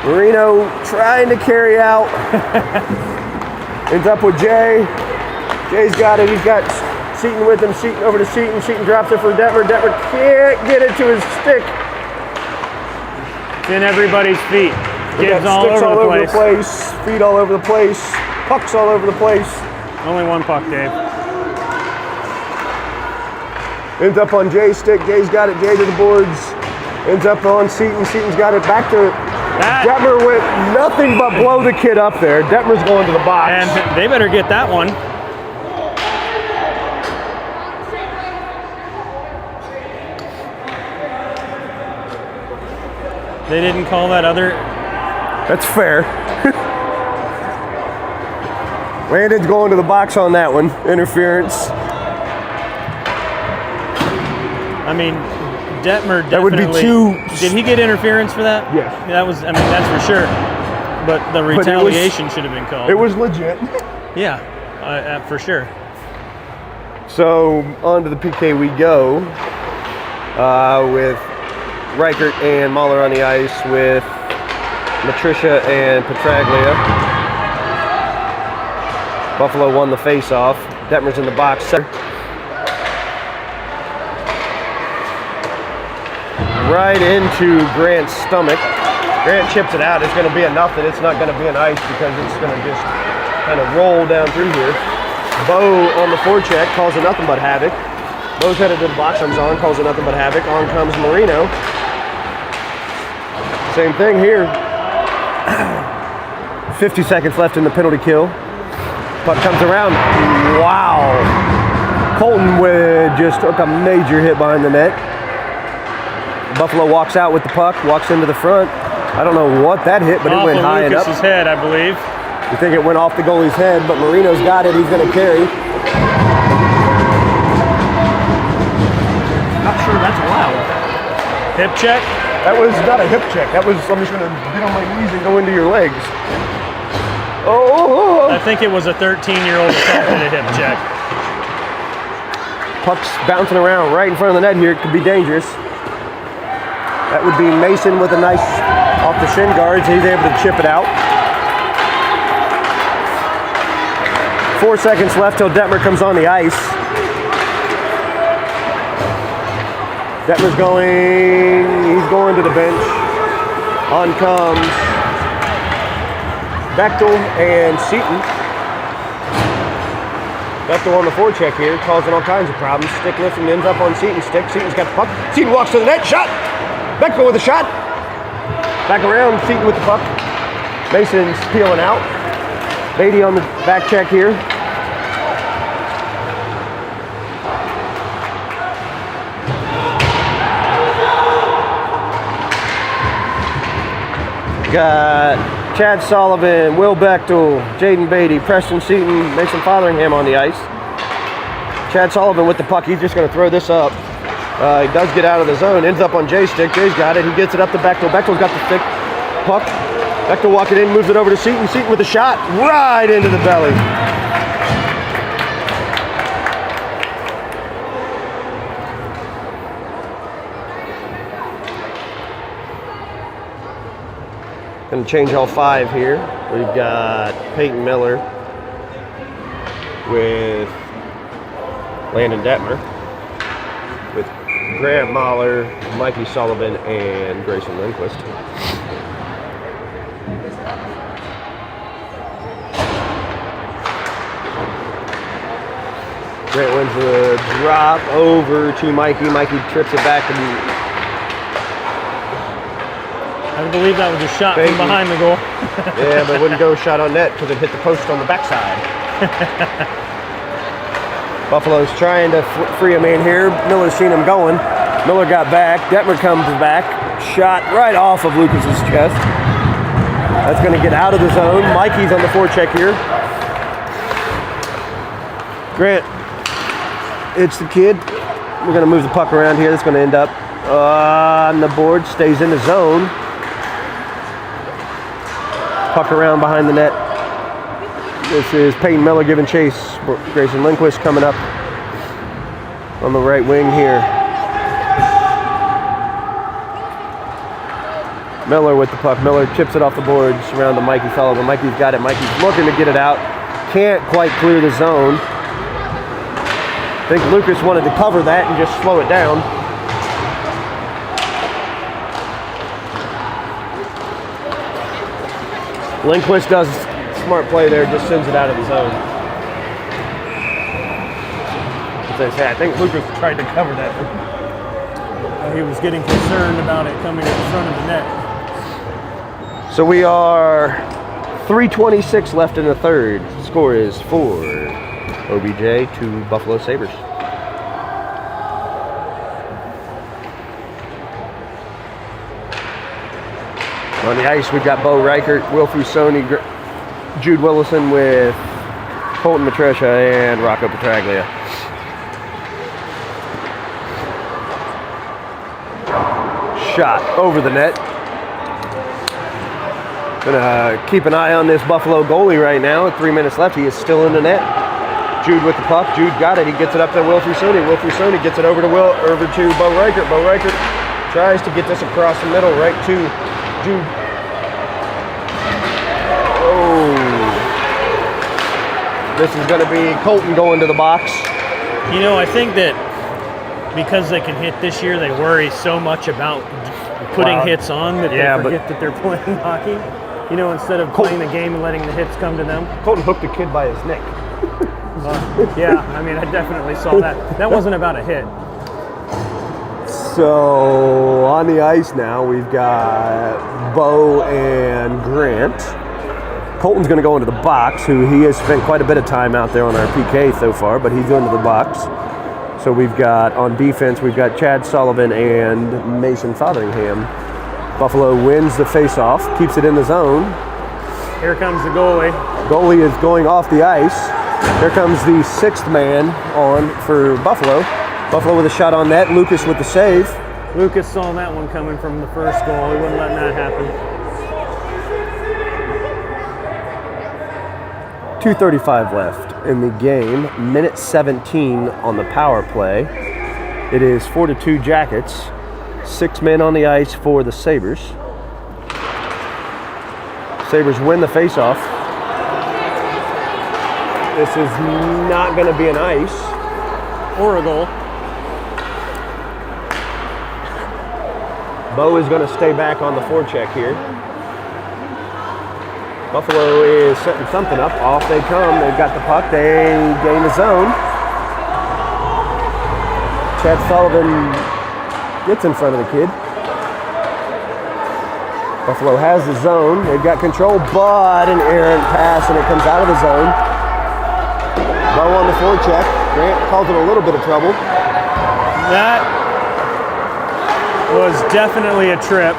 Marino trying to carry out. Ends up with Jay. Jay's got it. He's got Seaton with him. Seaton over to Seaton. Seaton drops it for Detmer. Detmer can't get it to his stick.
It's in everybody's feet.
We
Kids
got
all
sticks
over the place.
Feet all over the place, pucks all over the place.
Only one puck, Dave.
Ends up on Jay's stick. Jay's got it. Jay to the boards. Ends up on Seaton. Seaton's got it back to
That,
Detmer with nothing but blow the kid up there. Detmer's going to the box.
and they better get that one. They didn't call that other.
That's fair. Landon's going to the box on that one. Interference.
I mean, Detmer definitely.
That would be two.
Did he get interference for that?
Yes.
That was. I mean, that's for sure. But the retaliation should have been called.
It was legit.
Yeah, for sure.
So on to the PK we go with Reichert and Mahler on the ice with Matricia and Petraglia. Buffalo won the face-off. Detmer's in the box. Right into Grant's stomach. Grant chips it out. It's going to be a nothing. It's not going to be an ice because it's going to just kind of roll down through here. Bo on the forecheck calls it nothing but havoc. Bo's headed to the box. Comes on, calls it nothing but havoc. On comes Marino. Same thing here. 50 seconds left in the penalty kill. Puck comes around. Wow. Colton Wood just took a major hit behind the net. Buffalo walks out with the puck, walks into the front. I don't know what that hit, but it went high and up.
Lucas's head, I believe.
You think it went off the goalie's head, but Marino's got it. He's going to carry. Not sure that's allowed.
Hip check.
That was not a hip check. That was, I'm just going to get on my knees and go into your legs. Oh!
I think it was a 13-year-old attempted a hip check.
Puck's bouncing around right in front of the net here. It could be dangerous. That would be Mason with a nice off the shin guards. He's able to chip it out. 4 seconds left till Detmer comes on the ice. Detmer's he's going to the bench. On comes Bechtel and Seaton. Bechtel on the forecheck here, causing all kinds of problems. Stick lifting ends up on Seaton's stick. Seaton's got the puck. Seaton walks to the net, shot! Bechtel with a shot. Back around, Seaton with the puck. Mason's peeling out. Beatty on the back check here. Got Chad Sullivan, Will Bechtel, Jaden Beatty, Preston Seaton, Mason Fotheringham on the ice. Chad Sullivan with the puck. He's just going to throw this up. He does get out of the zone, ends up on Jay's stick. Jay's got it. He gets it up to Bechtel. Bechtel's got the stick. Puck. Bechtel walking in, moves it over to Seaton. Seaton with a shot right into the belly. Going to change all five here. We've got Peyton Miller with Landon Detmer, with Grant Mahler, Mikey Sullivan, and Grayson Lindquist. Grant wins the drop over to Mikey. Mikey trips it back and
I believe that was a shot
Peyton.
from behind the goal.
yeah, but it wouldn't go shot on net because it hit the post on the backside. Buffalo's trying to free him in here. Miller's seen him going. Miller got back. Detmer comes back. Shot right off of Lucas's chest. That's going to get out of the zone. Mikey's on the forecheck here. Grant, it's the kid. We're going to move the puck around here. That's going to end up on the board. Stays in the zone. Puck around behind the net. This is Peyton Miller giving chase. Grayson Lindquist coming up on the right wing here. Miller with the puck. Miller chips it off the boards around to Mikey Sullivan. Mikey's got it. Mikey's looking to get it out. Can't quite clear the zone. I think Lucas wanted to cover that and just slow it down. Lindquist does a smart play there, just sends it out of the zone. As I say, I think Lucas tried to cover that.
He was getting concerned about it coming in front of the net.
So we are 3:26 left in the third. Score is 4 OBJ to Buffalo Sabres. On the ice, we've got Bo Reichert, Will Fusoni, Jude Willison with Colton Matresha and Rocco Petraglia. Shot over the net. Gonna keep an eye on this Buffalo goalie right now. At 3 minutes left, he is still in the net. Jude with the puck. Jude got it. He gets it up to Will Fusoni. Will Fusoni gets it over to Bo Reichert. Bo Reichert tries to get this across the middle, right to Jude. Oh. This is going to be Colton going to the box.
You know, I think that because they can hit this year, they worry so much about putting hits on that they forget that they're playing hockey. You know, instead of playing the game and letting the hits come to them.
Colton hooked a kid by his neck.
Yeah, I mean, I definitely saw that. That wasn't about a hit.
So on the ice now, we've got Bo and Grant. Colton's going to go into the box, who he has spent quite a bit of time out there on our PK so far, but he's going to the box. So we've got, on defense, we've got Chad Sullivan and Mason Fotheringham. Buffalo wins the face-off, keeps it in the zone.
Here comes the goalie.
Goalie is going off the ice. Here comes the sixth man on for Buffalo. Buffalo with a shot on net. Lucas with the save.
Lucas saw that one coming from the first goal. He wouldn't let that happen.
2:35 left in the game. Minute 17 on the power play. It is 4-2 Jackets. 6 men on the ice for the Sabres. Sabres win the faceoff. This is not going to be an ice.
Or a goal.
Bo is going to stay back on the forecheck here. Buffalo is setting something up. Off they come. They've got the puck. They gain the zone. Chad Sullivan gets in front of the kid. Buffalo has the zone. They've got control, but an errant pass, and it comes out of the zone. Bo on the forecheck. Grant calls it a little bit of trouble.
That was definitely a trip.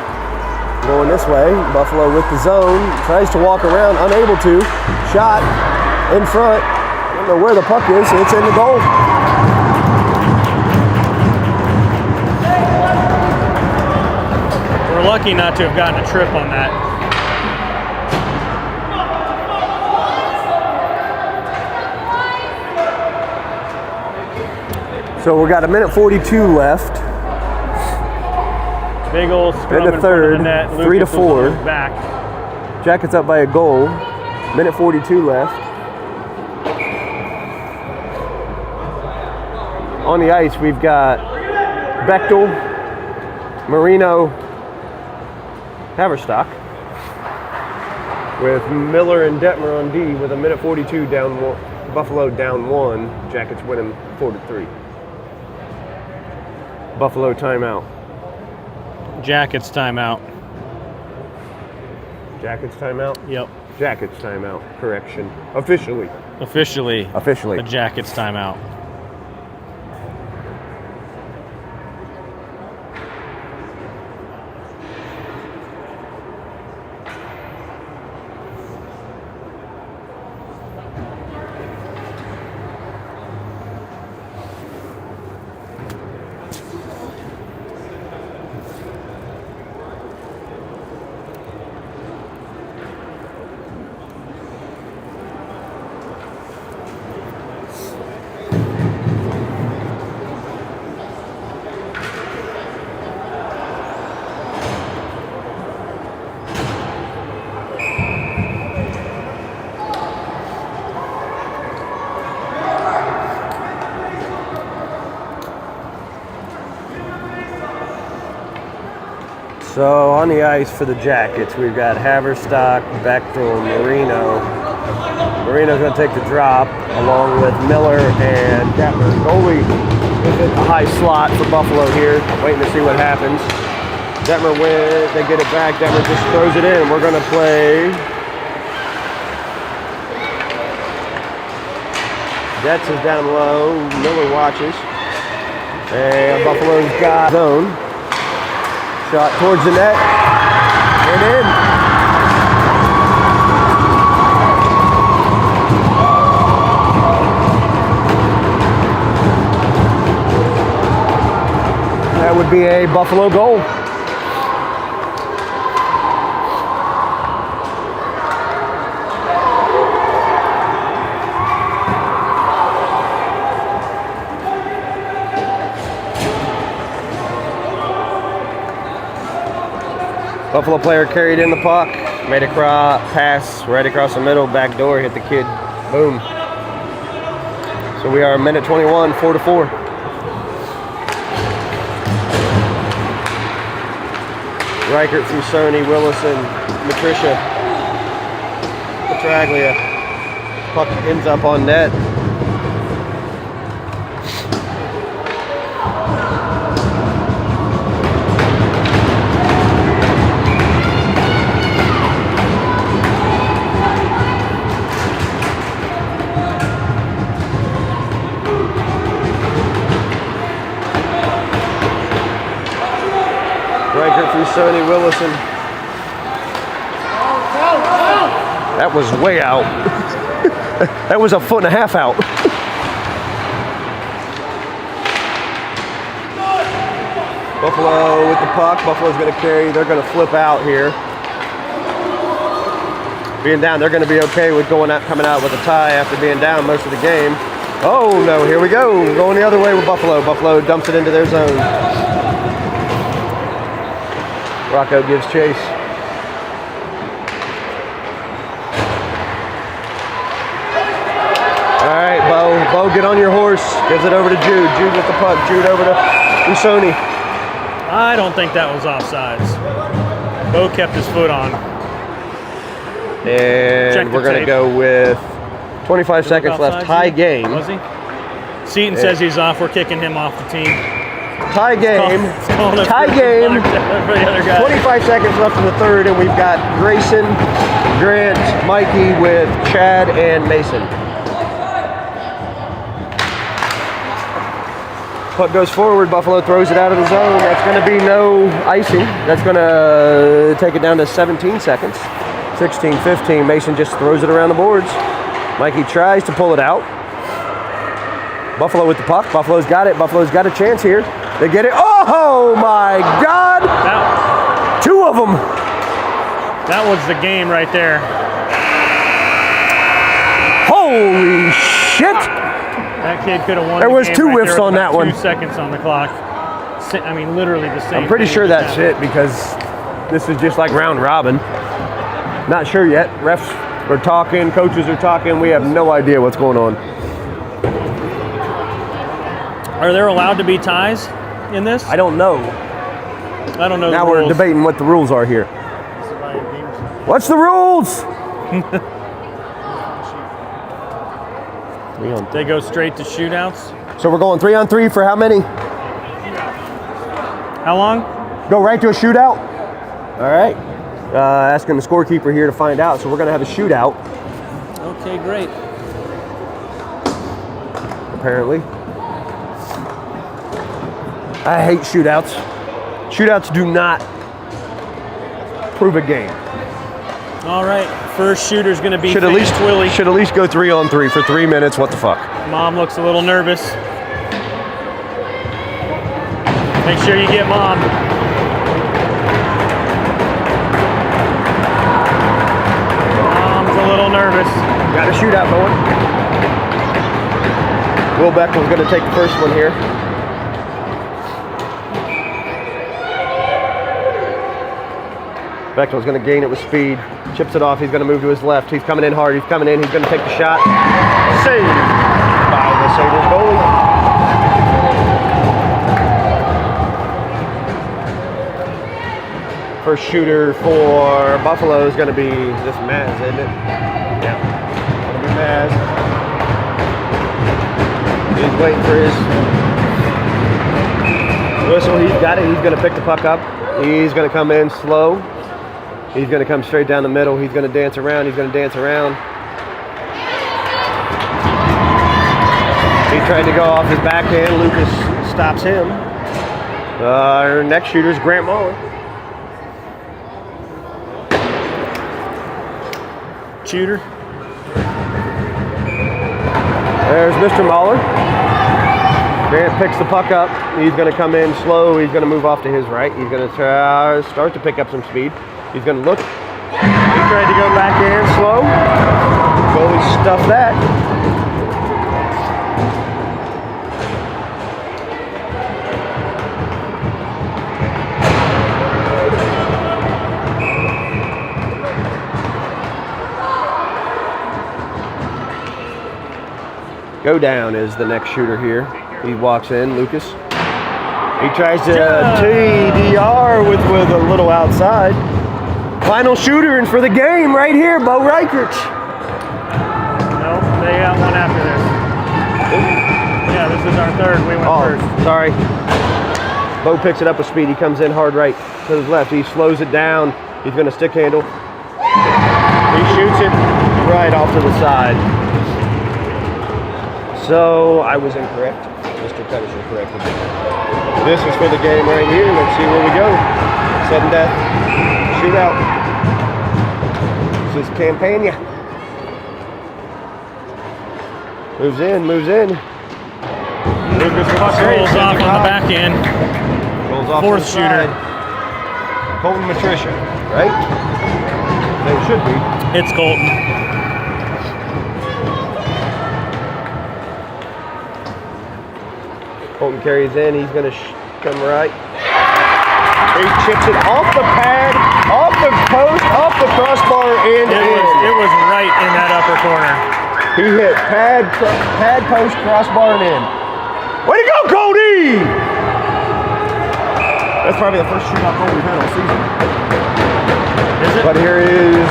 Going this way, Buffalo with the zone, tries to walk around, unable to. Shot in front. I don't know where the puck is. It's in the goal.
We're lucky not to have gotten a trip on that.
So we got a minute 42 left.
Big old scrum
in the third,
in front of the net.
3-4.
Back.
Jackets up by a goal. Minute 42 left. On the ice, we've got Bechtel, Marino, Haverstock, with Miller and Detmer on D with a minute 42 down. Buffalo down 1. Jackets winning 4-3. Buffalo timeout.
Jackets timeout.
Jackets timeout?
Yep.
Jackets timeout. Correction. Officially.
Officially.
Officially.
The Jackets timeout.
So on the ice for the Jackets, we've got Haverstock, Bechtel, Marino. Marino's going to take the drop along with Miller and Detmer. Goalie is at the high slot for Buffalo here. Waiting to see what happens. Detmer wins. They get it back. Detmer just throws it in. We're going to play. Detz is down low. Miller watches. And Buffalo's got zone. Shot towards the net. And in. That would be a Buffalo goal. Buffalo player carried in the puck, made a pass right across the middle, back door, hit the kid, boom. So we are minute 21, 4-4. Reichert, Fusoni, Willison, Matricia, Petraglia. Puck ends up on net. Fusoni, Willison. That was way out. That was a foot and a half out. Buffalo with the puck. Buffalo's going to carry. They're going to flip out here. Being down, they're going to be okay with coming out with a tie after being down most of the game. Oh no, here we go. Going the other way with Buffalo. Buffalo dumps it into their zone. Rocco gives chase. All right, Bo, get on your horse. Gives it over to Jude. Jude with the puck. Jude over to Fusoni.
I don't think that was offsides. Bo kept his foot on.
And we're going to go with 25 seconds left. Tie game.
Was he? Seaton says he's off. We're kicking him off the team.
Tie game. Tie game. 25 seconds left in the third, and we've got Grayson, Grant, Mikey with Chad and Mason. Puck goes forward. Buffalo throws it out of the zone. That's going to be no icing. That's going to take it down to 17 seconds. 16, 15. Mason just throws it around the boards. Mikey tries to pull it out. Buffalo with the puck. Buffalo's got it. Buffalo's got a chance here. They get it. Oh my God! Two of them.
That was the game right there.
Holy shit!
That kid could have won.
There was
the game
two
right
whiffs
there
on
with
that
about
one.
2 seconds on the clock. I mean, literally the same.
I'm pretty
thing
sure
just
that's
happened.
it because this is just like round robin. Not sure yet. Refs are talking. Coaches are talking. We have no idea what's going on.
Are there allowed to be ties in this?
I don't know.
I don't know.
Now
the
we're
rules.
debating what the rules are here. What's the rules?
They go straight to shootouts.
So we're going 3-on-3 for how many?
How long?
Go right to a shootout? All right. Asking the scorekeeper here to find out. So we're going to have a shootout.
Okay, great.
Apparently. I hate shootouts. Shootouts do not prove a game.
All right, first shooter's going to be
Should at least
Willie.
go 3-on-3 for 3 minutes. What the fuck?
Mom looks a little nervous. Make sure you get Mom. Mom's a little nervous.
Got a shootout going. Will Beckman's going to take the first one here. Beckman's going to gain it with speed. Chips it off. He's going to move to his left. He's coming in hard. He's coming in. He's going to take the shot. Saved by the Sabres goalie. First shooter for Buffalo is going to be this Maz, isn't it? Yeah. Going to be Maz. He's waiting for his Whistle, he's got it. He's going to pick the puck up. He's going to come in slow. He's going to come straight down the middle. He's going to dance around. He's going to dance around. He tried to go off his backhand. Lucas stops him. Our next shooter is Grant Muller.
Shooter.
There's Mr. Muller. Grant picks the puck up. He's going to come in slow. He's going to move off to his right. He's going to start to pick up some speed. He's going to look. He tried to go backhand slow. Goalie stuffed that. Go down is the next shooter here. He walks in, Lucas. He tries to TDR with a little outside. Final shooter and for the game right here, Bo Reichert.
No, they got one after this. Yeah, this is our third. We went first.
Sorry. Bo picks it up with speed. He comes in hard right to his left. He slows it down. He's going to stick handle. He shoots it right off to the side. So I was incorrect. Mr. Pedersen corrected me. This is for the game right here. Let's see where we go. Sudden death. Shootout. This is Campania. Moves in, moves in. Lucas
Rolls off on the back end.
Rolls off
Fourth
to the
shooter.
side. Colton Matricia, right? They should be.
It's Colton.
Colton carries in. He's going to come right. He chips it off the pad, off the post, off the crossbar, and
It was right in that upper corner.
He hit pad, post, crossbar, and in. Way to go, Cody! That's probably the first shootout goal we've had all season.
Is it?
But here is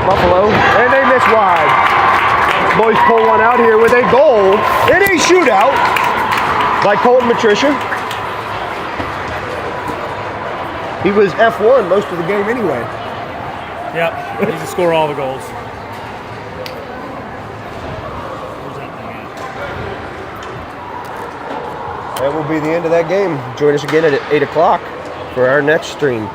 Buffalo, and they miss wide. Boys pull one out here with a goal in a shootout by Colton Matricia. He was F1 most of the game anyway.
Yep, he's to score all the goals.
That will be the end of that game. Join us again at 8 o'clock for our next stream.